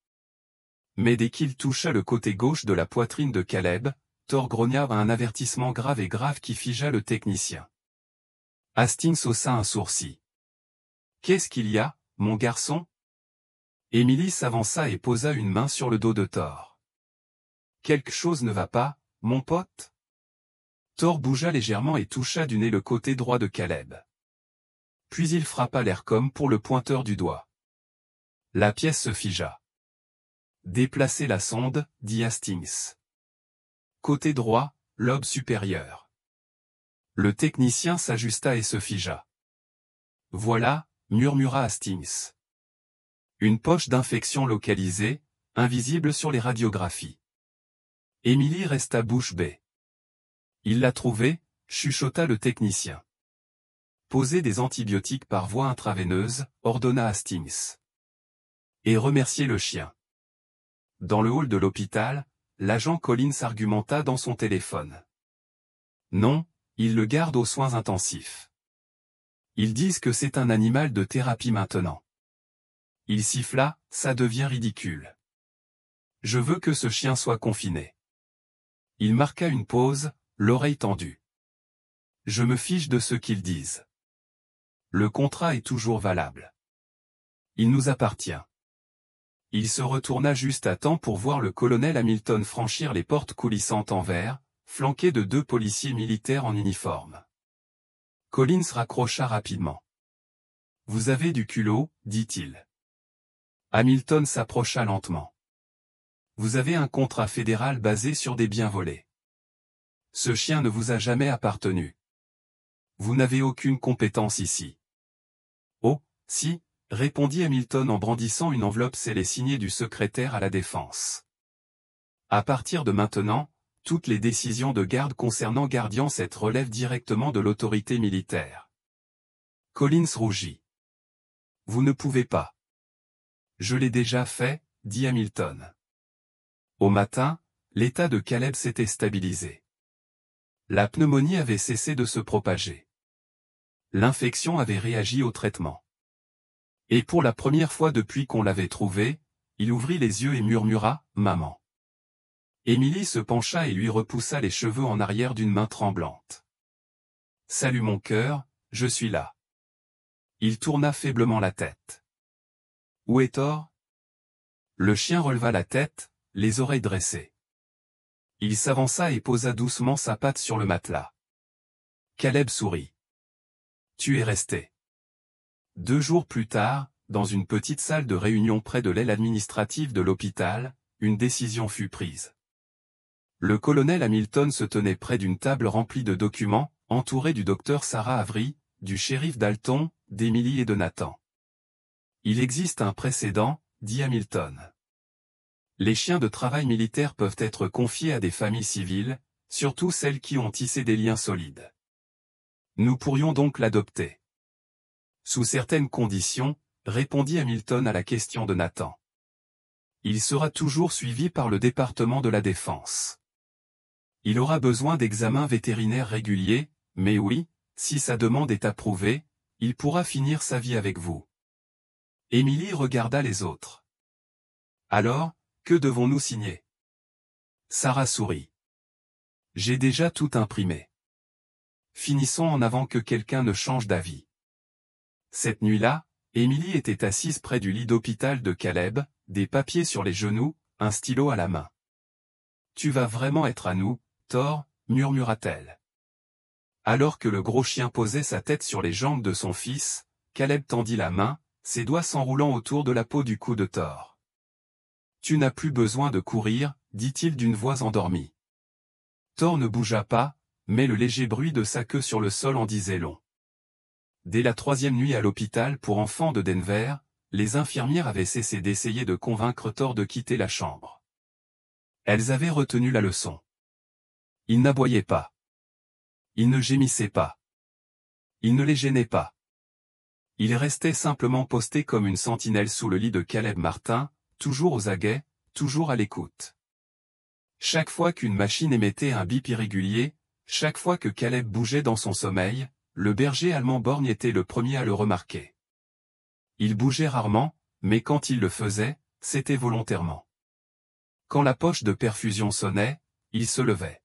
Mais dès qu'il toucha le côté gauche de la poitrine de Caleb, Thor grogna un avertissement grave qui figea le technicien. Hastings haussa un sourcil. Qu'est-ce qu'il y a, mon garçon? Emily s'avança et posa une main sur le dos de Thor. Quelque chose ne va pas, mon pote? Thor bougea légèrement et toucha du nez le côté droit de Caleb. Puis il frappa l'air comme pour le pointeur du doigt. La pièce se figea. Déplacez la sonde, dit Hastings. Côté droit, lobe supérieur. Le technicien s'ajusta et se figea. Voilà, murmura Hastings. Une poche d'infection localisée, invisible sur les radiographies. Emily resta bouche bée. Il l'a trouvé, chuchota le technicien. Posez des antibiotiques par voie intraveineuse, ordonna Hastings. Et remerciez le chien. Dans le hall de l'hôpital, l'agent Collins argumenta dans son téléphone. Non, ils le gardent aux soins intensifs. Ils disent que c'est un animal de thérapie maintenant. Il siffla, ça devient ridicule. Je veux que ce chien soit confiné. Il marqua une pause, l'oreille tendue. Je me fiche de ce qu'ils disent. Le contrat est toujours valable. Il nous appartient. Il se retourna juste à temps pour voir le colonel Hamilton franchir les portes coulissantes en verre, flanqué de 2 policiers militaires en uniforme. Collins raccrocha rapidement. Vous avez du culot, dit-il. Hamilton s'approcha lentement. Vous avez un contrat fédéral basé sur des biens volés. Ce chien ne vous a jamais appartenu. Vous n'avez aucune compétence ici. Oh, si, répondit Hamilton en brandissant une enveloppe scellée signée du secrétaire à la Défense. À partir de maintenant, toutes les décisions de garde concernant Guardian 7 relèvent directement de l'autorité militaire. Collins rougit. Vous ne pouvez pas. Je l'ai déjà fait, dit Hamilton. Au matin, l'état de Caleb s'était stabilisé. La pneumonie avait cessé de se propager. L'infection avait réagi au traitement. Et pour la première fois depuis qu'on l'avait trouvé, il ouvrit les yeux et murmura « Maman ». Émilie se pencha et lui repoussa les cheveux en arrière d'une main tremblante. « Salut mon cœur, je suis là. » Il tourna faiblement la tête. « Où est Thor ?» Le chien releva la tête, les oreilles dressées. Il s'avança et posa doucement sa patte sur le matelas. Caleb sourit. « Tu es resté. » 2 jours plus tard, dans une petite salle de réunion près de l'aile administrative de l'hôpital, une décision fut prise. Le colonel Hamilton se tenait près d'une table remplie de documents, entouré du docteur Sarah Avery, du shérif Dalton, d'Emily et de Nathan. « Il existe un précédent, dit Hamilton. Les chiens de travail militaire peuvent être confiés à des familles civiles, surtout celles qui ont tissé des liens solides. Nous pourrions donc l'adopter. » Sous certaines conditions, répondit Hamilton à la question de Nathan. Il sera toujours suivi par le département de la Défense. Il aura besoin d'examens vétérinaires réguliers, mais oui, si sa demande est approuvée, il pourra finir sa vie avec vous. Émilie regarda les autres. Alors, que devons-nous signer? Sarah sourit. J'ai déjà tout imprimé. Finissons en avant que quelqu'un ne change d'avis. Cette nuit-là, Émilie était assise près du lit d'hôpital de Caleb, des papiers sur les genoux, un stylo à la main. « Tu vas vraiment être à nous, Thor, murmura-t-elle. Alors que le gros chien posait sa tête sur les jambes de son fils, Caleb tendit la main, ses doigts s'enroulant autour de la peau du cou de Thor. « Tu n'as plus besoin de courir, dit-il d'une voix endormie. Thor ne bougea pas, mais le léger bruit de sa queue sur le sol en disait long. Dès la 3e nuit à l'hôpital pour enfants de Denver, les infirmières avaient cessé d'essayer de convaincre Thor de quitter la chambre. Elles avaient retenu la leçon. Il n'aboyait pas. Il ne gémissait pas. Il ne les gênait pas. Il restait simplement posté comme une sentinelle sous le lit de Caleb Martin, toujours aux aguets, toujours à l'écoute. Chaque fois qu'une machine émettait un bip irrégulier, chaque fois que Caleb bougeait dans son sommeil, le berger allemand borgne était le premier à le remarquer. Il bougeait rarement, mais quand il le faisait, c'était volontairement. Quand la poche de perfusion sonnait, il se levait.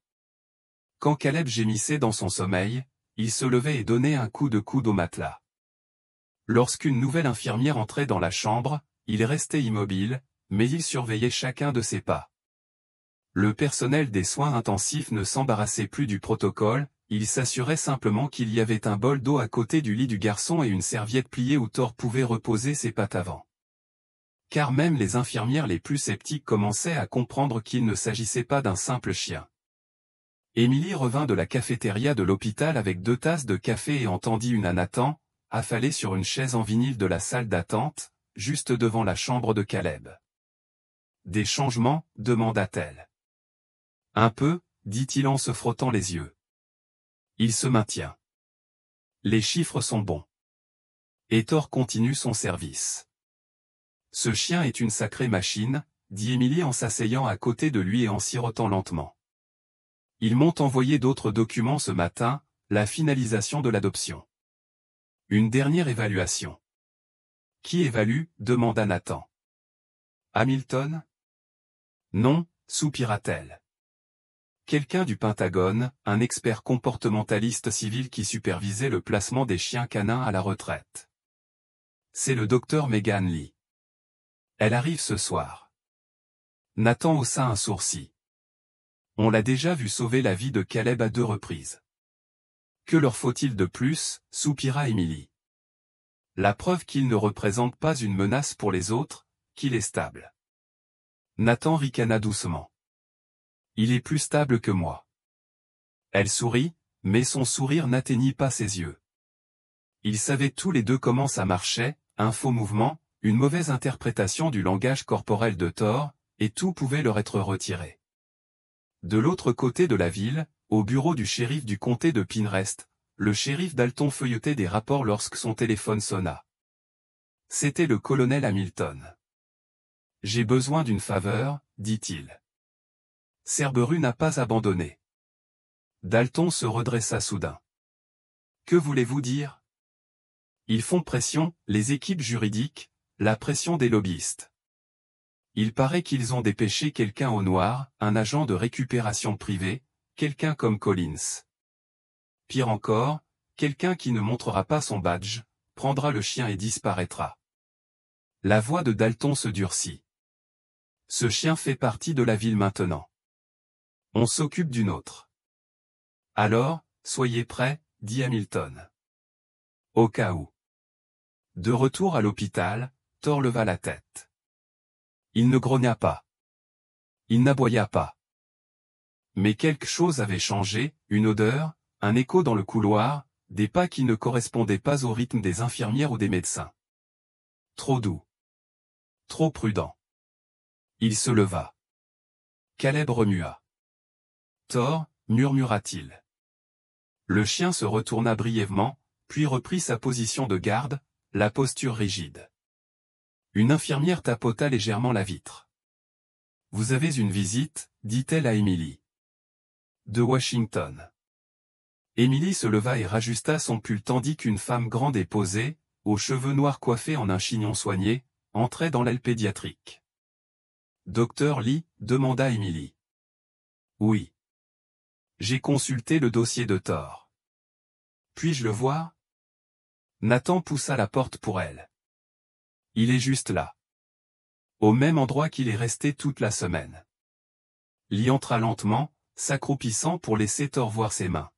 Quand Caleb gémissait dans son sommeil, il se levait et donnait un coup de coude au matelas. Lorsqu'une nouvelle infirmière entrait dans la chambre, il restait immobile, mais il surveillait chacun de ses pas. Le personnel des soins intensifs ne s'embarrassait plus du protocole, il s'assurait simplement qu'il y avait un bol d'eau à côté du lit du garçon et une serviette pliée où Thor pouvait reposer ses pattes avant. Car même les infirmières les plus sceptiques commençaient à comprendre qu'il ne s'agissait pas d'un simple chien. Émilie revint de la cafétéria de l'hôpital avec 2 tasses de café et entendit une à Nathan, affalée sur une chaise en vinyle de la salle d'attente, juste devant la chambre de Caleb. « Des changements ?» demanda-t-elle. « Un peu, » dit-il en se frottant les yeux. Il se maintient. Les chiffres sont bons. Et Thor continue son service. Ce chien est une sacrée machine, dit Émilie en s'asseyant à côté de lui et en sirotant lentement. Ils m'ont envoyé d'autres documents ce matin, la finalisation de l'adoption. Une dernière évaluation. Qui évalue? Demanda Nathan. Hamilton? Non, soupira-t-elle. Quelqu'un du Pentagone, un expert comportementaliste civil qui supervisait le placement des chiens canins à la retraite. C'est le docteur Megan Lee. Elle arrive ce soir. Nathan haussa un sourcil. On l'a déjà vu sauver la vie de Caleb à 2 reprises. Que leur faut-il de plus, soupira Émilie. La preuve qu'il ne représente pas une menace pour les autres, qu'il est stable. Nathan ricana doucement. Il est plus stable que moi. Elle sourit, mais son sourire n'atteignit pas ses yeux. Ils savaient tous les deux comment ça marchait, un faux mouvement, une mauvaise interprétation du langage corporel de Thor, et tout pouvait leur être retiré. De l'autre côté de la ville, au bureau du shérif du comté de Pinrest, le shérif Dalton feuilletait des rapports lorsque son téléphone sonna. C'était le colonel Hamilton. J'ai besoin d'une faveur, dit-il. Cerberus n'a pas abandonné. Dalton se redressa soudain. Que voulez-vous dire? Ils font pression, les équipes juridiques, la pression des lobbyistes. Il paraît qu'ils ont dépêché quelqu'un au noir, un agent de récupération privée, quelqu'un comme Collins. Pire encore, quelqu'un qui ne montrera pas son badge, prendra le chien et disparaîtra. La voix de Dalton se durcit. Ce chien fait partie de la ville maintenant. On s'occupe d'une autre. Alors, soyez prêts, dit Hamilton. Au cas où. De retour à l'hôpital, Thor leva la tête. Il ne grogna pas. Il n'aboya pas. Mais quelque chose avait changé, une odeur, un écho dans le couloir, des pas qui ne correspondaient pas au rythme des infirmières ou des médecins. Trop doux. Trop prudent. Il se leva. Caleb remua. Thor, murmura-t-il. Le chien se retourna brièvement, puis reprit sa position de garde, la posture rigide. Une infirmière tapota légèrement la vitre. « Vous avez une visite, dit-elle à Emily. De Washington. » Emily se leva et rajusta son pull tandis qu'une femme grande et posée, aux cheveux noirs coiffés en un chignon soigné, entrait dans l'aile pédiatrique. « Docteur Lee, demanda Emily. « Oui. J'ai consulté le dossier de Thor. Puis-je le voir ?» Nathan poussa la porte pour elle. « Il est juste là. Au même endroit qu'il est resté toute la semaine. » Lee entra lentement, s'accroupissant pour laisser Thor voir ses mains.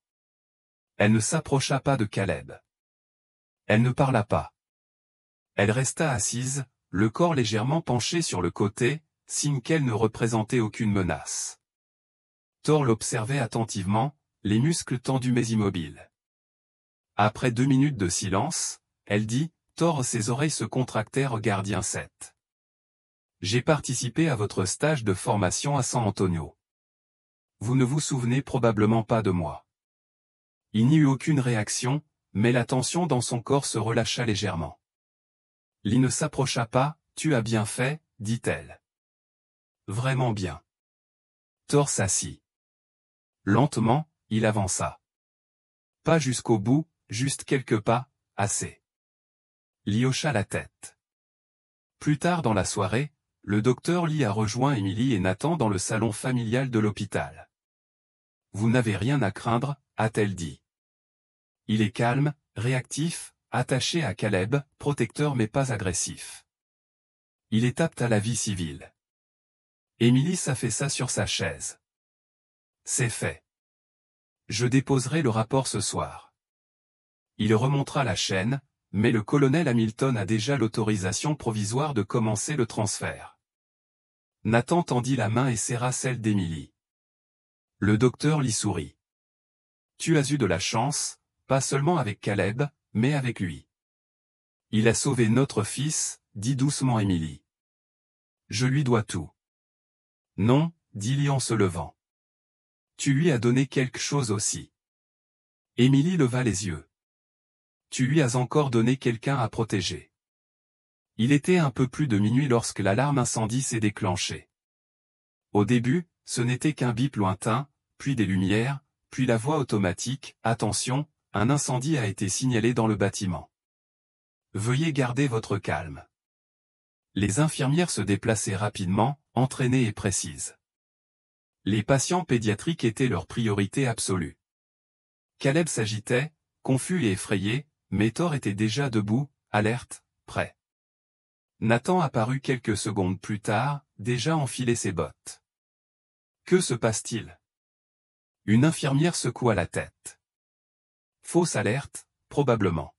Elle ne s'approcha pas de Caleb. Elle ne parla pas. Elle resta assise, le corps légèrement penché sur le côté, signe qu'elle ne représentait aucune menace. Thor l'observait attentivement, les muscles tendus mais immobiles. Après 2 minutes de silence, elle dit, Thor, ses oreilles se contractèrent. Gardien 7. J'ai participé à votre stage de formation à San Antonio. Vous ne vous souvenez probablement pas de moi. Il n'y eut aucune réaction, mais la tension dans son corps se relâcha légèrement. Lee ne s'approcha pas, tu as bien fait, dit-elle. Vraiment bien. Thor s'assit. Lentement, il avança. Pas jusqu'au bout, juste quelques pas, assez. Lee hocha la tête. Plus tard dans la soirée, le docteur Lee a rejoint Emily et Nathan dans le salon familial de l'hôpital. Vous n'avez rien à craindre, a-t-elle dit. Il est calme, réactif, attaché à Caleb, protecteur mais pas agressif. Il est apte à la vie civile. Emily s'affaissa sur sa chaise. C'est fait. Je déposerai le rapport ce soir. Il remontera la chaîne, mais le colonel Hamilton a déjà l'autorisation provisoire de commencer le transfert. Nathan tendit la main et serra celle d'Emily. Le docteur Lee sourit. Tu as eu de la chance, pas seulement avec Caleb, mais avec lui. Il a sauvé notre fils, dit doucement Emily. Je lui dois tout. Non, dit Lee en se levant. Tu lui as donné quelque chose aussi. Emily leva les yeux. Tu lui as encore donné quelqu'un à protéger. Il était un peu plus de minuit lorsque l'alarme incendie s'est déclenchée. Au début, ce n'était qu'un bip lointain, puis des lumières, puis la voix automatique, attention, un incendie a été signalé dans le bâtiment. Veuillez garder votre calme. Les infirmières se déplaçaient rapidement, entraînées et précises. Les patients pédiatriques étaient leur priorité absolue. Caleb s'agitait, confus et effrayé, mais Thor était déjà debout, alerte, prêt. Nathan apparut quelques secondes plus tard, déjà enfilé ses bottes. Que se passe-t-il? Une infirmière secoua la tête. Fausse alerte, probablement.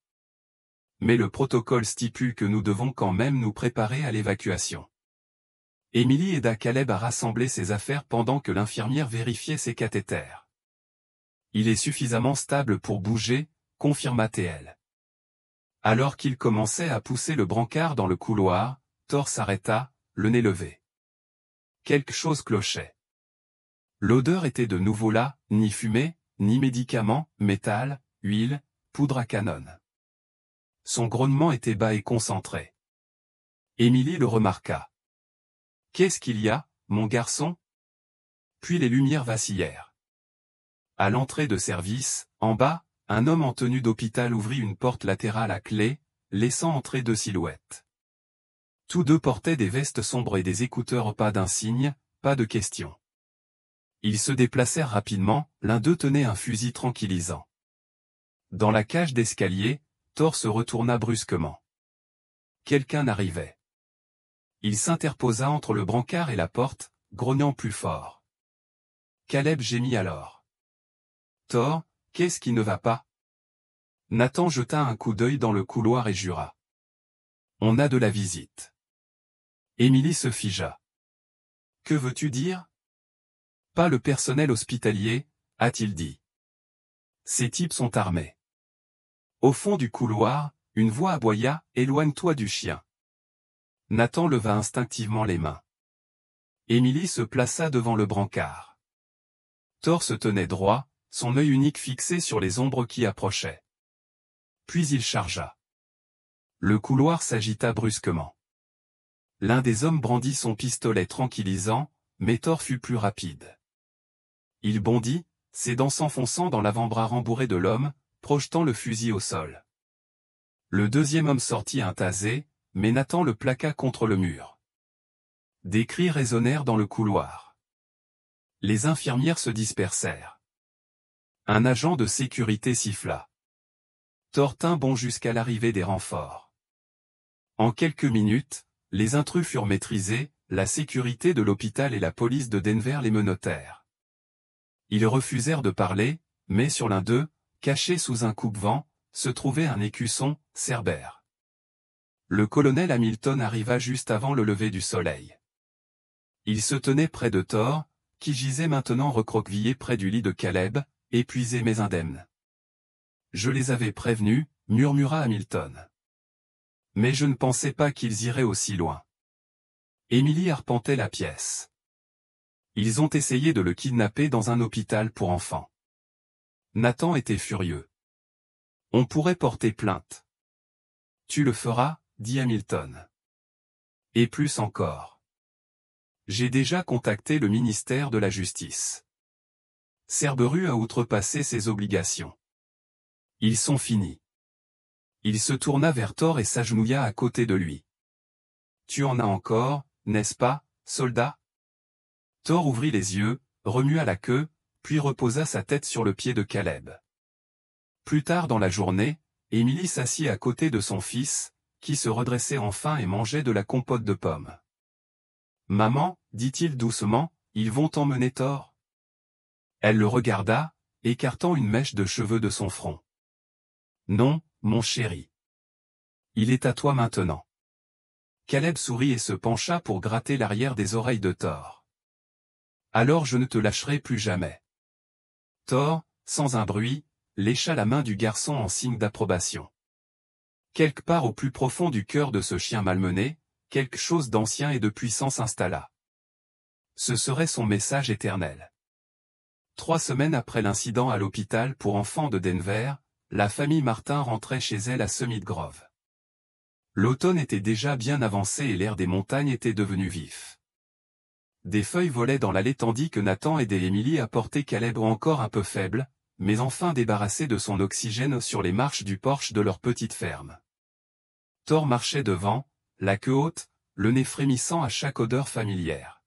Mais le protocole stipule que nous devons quand même nous préparer à l'évacuation. Emily aida Caleb à rassembler ses affaires pendant que l'infirmière vérifiait ses cathéters. Il est suffisamment stable pour bouger, confirma-t-elle. Alors qu'il commençait à pousser le brancard dans le couloir, Thor s'arrêta, le nez levé. Quelque chose clochait. L'odeur était de nouveau là, ni fumée, ni médicaments, métal, huile, poudre à canon. Son grognement était bas et concentré. Emily le remarqua. Qu'est-ce qu'il y a, mon garçon? Puis les lumières vacillèrent. À l'entrée de service, en bas, un homme en tenue d'hôpital ouvrit une porte latérale à clé, laissant entrer 2 silhouettes. Tous deux portaient des vestes sombres et des écouteurs, pas d'un signe, pas de question. Ils se déplacèrent rapidement, l'un d'eux tenait un fusil tranquillisant. Dans la cage d'escalier, Thor se retourna brusquement. Quelqu'un arrivait. Il s'interposa entre le brancard et la porte, grognant plus fort. Caleb gémit alors. Thor, qu'est-ce qui ne va pas? Nathan jeta un coup d'œil dans le couloir et jura. On a de la visite. Émilie se figea. Que veux-tu dire? Pas le personnel hospitalier, a-t-il dit. Ces types sont armés. Au fond du couloir, une voix aboya, éloigne-toi du chien. Nathan leva instinctivement les mains. Émilie se plaça devant le brancard. Thor se tenait droit, son œil unique fixé sur les ombres qui approchaient. Puis il chargea. Le couloir s'agita brusquement. L'un des hommes brandit son pistolet tranquillisant, mais Thor fut plus rapide. Il bondit, ses dents s'enfonçant dans l'avant-bras rembourré de l'homme, projetant le fusil au sol. Le deuxième homme sortit un tasé, mais Nathan le plaqua contre le mur. Des cris résonnèrent dans le couloir. Les infirmières se dispersèrent. Un agent de sécurité siffla. Thor tint bon jusqu'à l'arrivée des renforts. En quelques minutes, les intrus furent maîtrisés, la sécurité de l'hôpital et la police de Denver les menottèrent. Ils refusèrent de parler, mais sur l'un d'eux, caché sous un coupe-vent, se trouvait un écusson, Cerbère. Le colonel Hamilton arriva juste avant le lever du soleil. Il se tenait près de Thor, qui gisait maintenant recroquevillé près du lit de Caleb, épuisé mais indemne. Je les avais prévenus, murmura Hamilton. Mais je ne pensais pas qu'ils iraient aussi loin. Émilie arpentait la pièce. Ils ont essayé de le kidnapper dans un hôpital pour enfants. Nathan était furieux. On pourrait porter plainte. Tu le feras, dit Hamilton. Et plus encore. J'ai déjà contacté le ministère de la Justice. Cerberus a outrepassé ses obligations. Ils sont finis. Il se tourna vers Thor et s'agenouilla à côté de lui. Tu en as encore, n'est-ce pas, soldat? Thor ouvrit les yeux, remua la queue, puis reposa sa tête sur le pied de Caleb. Plus tard dans la journée, Émilie s'assit à côté de son fils, qui se redressait enfin et mangeait de la compote de pommes. Maman, dit-il doucement, ils vont emmener Thor. Elle le regarda, écartant une mèche de cheveux de son front. Non, mon chéri. Il est à toi maintenant. Caleb sourit et se pencha pour gratter l'arrière des oreilles de Thor. Alors je ne te lâcherai plus jamais. Thor, sans un bruit, lécha la main du garçon en signe d'approbation. Quelque part au plus profond du cœur de ce chien malmené, quelque chose d'ancien et de puissant s'installa. Ce serait son message éternel. 3 semaines après l'incident à l'hôpital pour enfants de Denver, la famille Martin rentrait chez elle à Summit Grove. L'automne était déjà bien avancé et l'air des montagnes était devenu vif. Des feuilles volaient dans l'allée tandis que Nathan aidait Émilie à porter Caleb encore un peu faible, mais enfin débarrassé de son oxygène sur les marches du porche de leur petite ferme. Thor marchait devant, la queue haute, le nez frémissant à chaque odeur familière.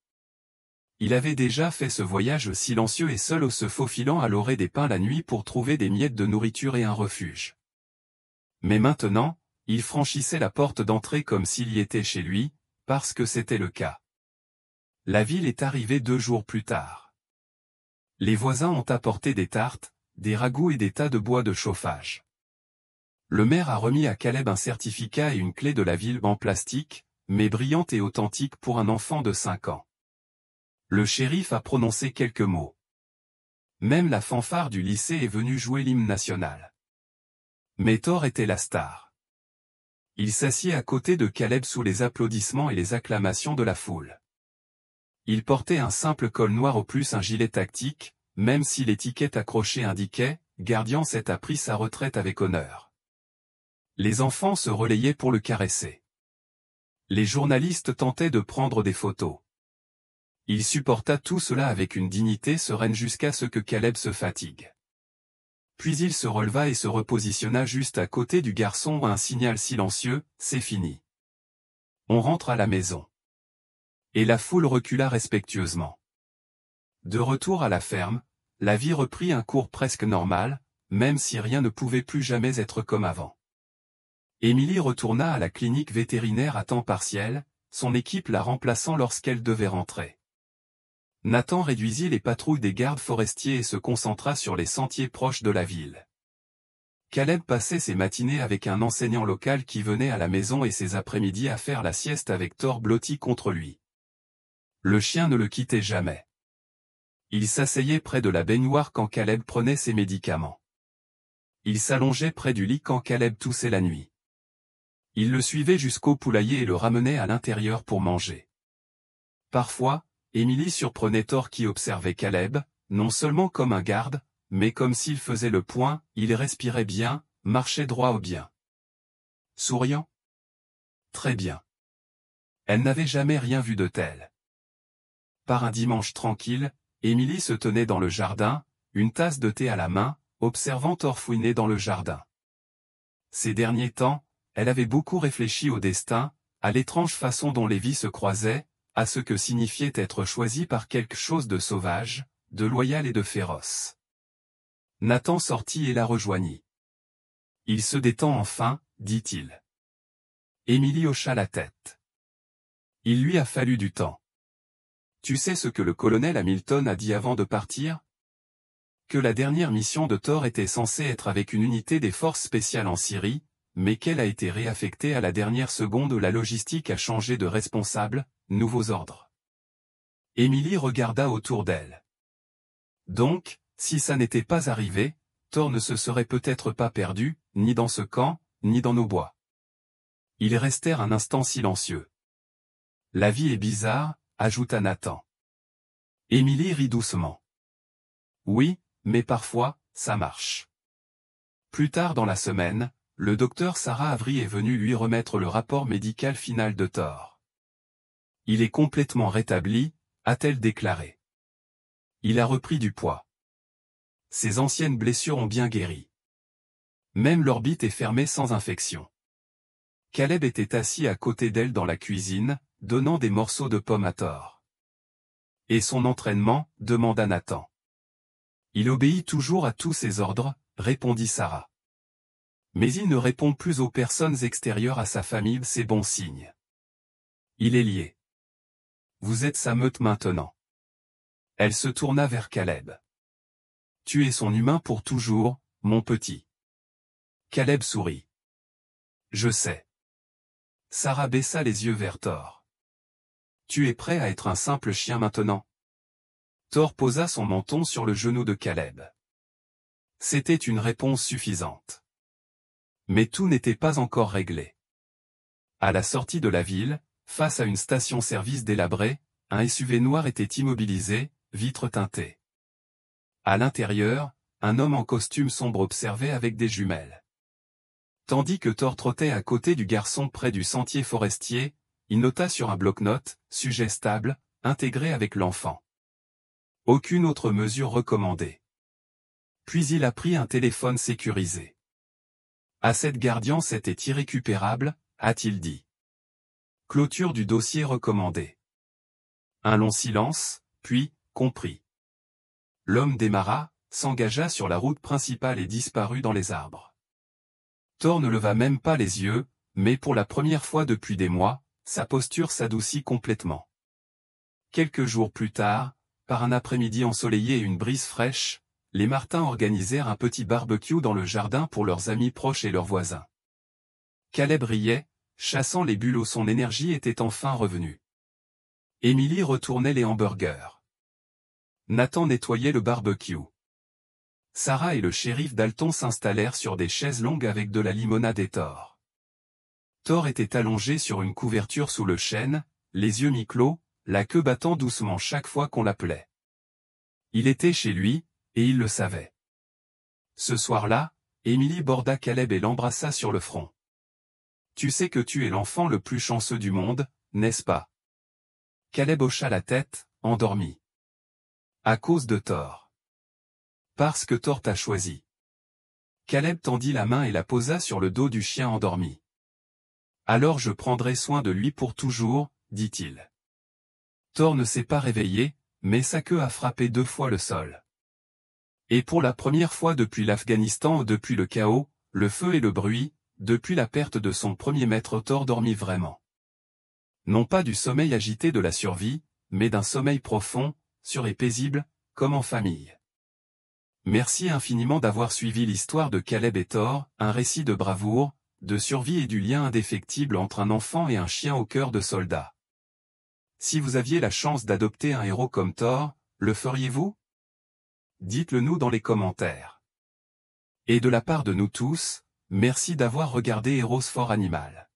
Il avait déjà fait ce voyage silencieux et seul se faufilant à l'orée des pins la nuit pour trouver des miettes de nourriture et un refuge. Mais maintenant, il franchissait la porte d'entrée comme s'il y était chez lui, parce que c'était le cas. La ville est arrivée 2 jours plus tard. Les voisins ont apporté des tartes, des ragoûts et des tas de bois de chauffage. Le maire a remis à Caleb un certificat et une clé de la ville en plastique, mais brillante et authentique pour un enfant de 5 ans. Le shérif a prononcé quelques mots. Même la fanfare du lycée est venue jouer l'hymne national. Mais Thor était la star. Il s'assied à côté de Caleb sous les applaudissements et les acclamations de la foule. Il portait un simple col noir au plus un gilet tactique, même si l'étiquette accrochée indiquait « Gardien s'est a pris sa retraite avec honneur ». Les enfants se relayaient pour le caresser. Les journalistes tentaient de prendre des photos. Il supporta tout cela avec une dignité sereine jusqu'à ce que Caleb se fatigue. Puis il se releva et se repositionna juste à côté du garçon à un signal silencieux, « C'est fini. On rentre à la maison. » Et la foule recula respectueusement. De retour à la ferme, la vie reprit un cours presque normal, même si rien ne pouvait plus jamais être comme avant. Émilie retourna à la clinique vétérinaire à temps partiel, son équipe la remplaçant lorsqu'elle devait rentrer. Nathan réduisit les patrouilles des gardes forestiers et se concentra sur les sentiers proches de la ville. Caleb passait ses matinées avec un enseignant local qui venait à la maison et ses après-midi à faire la sieste avec Thor blotti contre lui. Le chien ne le quittait jamais. Il s'asseyait près de la baignoire quand Caleb prenait ses médicaments. Il s'allongeait près du lit quand Caleb toussait la nuit. Il le suivait jusqu'au poulailler et le ramenait à l'intérieur pour manger. Parfois, Émilie surprenait Thor qui observait Caleb, non seulement comme un garde, mais comme s'il faisait le point, il respirait bien, marchait droit au bien. Souriant? Très bien. Elle n'avait jamais rien vu de tel. Par un dimanche tranquille, Émilie se tenait dans le jardin, une tasse de thé à la main, observant Thor fouiner dans le jardin. Ces derniers temps, elle avait beaucoup réfléchi au destin, à l'étrange façon dont les vies se croisaient, à ce que signifiait être choisi par quelque chose de sauvage, de loyal et de féroce. Nathan sortit et la rejoignit. « Il se détend enfin, dit-il. » Émilie hocha la tête. Il lui a fallu du temps. Tu sais ce que le colonel Hamilton a dit avant de partir? Que la dernière mission de Thor était censée être avec une unité des forces spéciales en Syrie, mais qu'elle a été réaffectée à la dernière seconde où la logistique a changé de responsable, nouveaux ordres. Émilie regarda autour d'elle. Donc, si ça n'était pas arrivé, Thor ne se serait peut-être pas perdu, ni dans ce camp, ni dans nos bois. Ils restèrent un instant silencieux. La vie est bizarre, ajouta Nathan. Émilie rit doucement. Oui, mais parfois, ça marche. Plus tard dans la semaine, le docteur Sarah Avery est venu lui remettre le rapport médical final de Thor. Il est complètement rétabli, a-t-elle déclaré. Il a repris du poids. Ses anciennes blessures ont bien guéri. Même l'orbite est fermée sans infection. Caleb était assis à côté d'elle dans la cuisine, donnant des morceaux de pommes à Thor. Et son entraînement, demanda Nathan. Il obéit toujours à tous ses ordres, répondit Sarah. Mais il ne répond plus aux personnes extérieures à sa famille, c'est bon signe. Il est lié. Vous êtes sa meute maintenant. Elle se tourna vers Caleb. Tu es son humain pour toujours, mon petit. Caleb sourit. Je sais. Sarah baissa les yeux vers Thor. Tu es prêt à être un simple chien maintenant? Thor posa son menton sur le genou de Caleb. C'était une réponse suffisante. Mais tout n'était pas encore réglé. À la sortie de la ville, face à une station-service délabrée, un SUV noir était immobilisé, vitres teintées. À l'intérieur, un homme en costume sombre observait avec des jumelles. Tandis que Thor trottait à côté du garçon près du sentier forestier, il nota sur un bloc-notes, sujet stable, intégré avec l'enfant. Aucune autre mesure recommandée. Puis il a pris un téléphone sécurisé. Asset Guardian, c'était irrécupérable, a-t-il dit. Clôture du dossier recommandé. Un long silence, puis, compris. L'homme démarra, s'engagea sur la route principale et disparut dans les arbres. Thor ne leva même pas les yeux, mais pour la première fois depuis des mois, sa posture s'adoucit complètement. Quelques jours plus tard, par un après-midi ensoleillé et une brise fraîche, les Martins organisèrent un petit barbecue dans le jardin pour leurs amis proches et leurs voisins. Caleb riait, chassant les bulles où son énergie était enfin revenue. Émilie retournait les hamburgers. Nathan nettoyait le barbecue. Sarah et le shérif Dalton s'installèrent sur des chaises longues avec de la limonade et Thor. Thor était allongé sur une couverture sous le chêne, les yeux mi-clos, la queue battant doucement chaque fois qu'on l'appelait. Il était chez lui, et il le savait. Ce soir-là, Émilie borda Caleb et l'embrassa sur le front. Tu sais que tu es l'enfant le plus chanceux du monde, n'est-ce pas? Caleb hocha la tête, endormi. À cause de Thor. Parce que Thor t'a choisi. Caleb tendit la main et la posa sur le dos du chien endormi. Alors je prendrai soin de lui pour toujours, dit-il. Thor ne s'est pas réveillé, mais sa queue a frappé 2 fois le sol. Et pour la première fois depuis l'Afghanistan, depuis le chaos, le feu et le bruit, depuis la perte de son premier maître, Thor dormit vraiment. Non pas du sommeil agité de la survie, mais d'un sommeil profond, sûr et paisible, comme en famille. Merci infiniment d'avoir suivi l'histoire de Caleb et Thor, un récit de bravoure, de survie et du lien indéfectible entre un enfant et un chien au cœur de soldat. Si vous aviez la chance d'adopter un héros comme Thor, le feriez-vous? Dites-le nous dans les commentaires. Et de la part de nous tous, merci d'avoir regardé Heroes for Animal.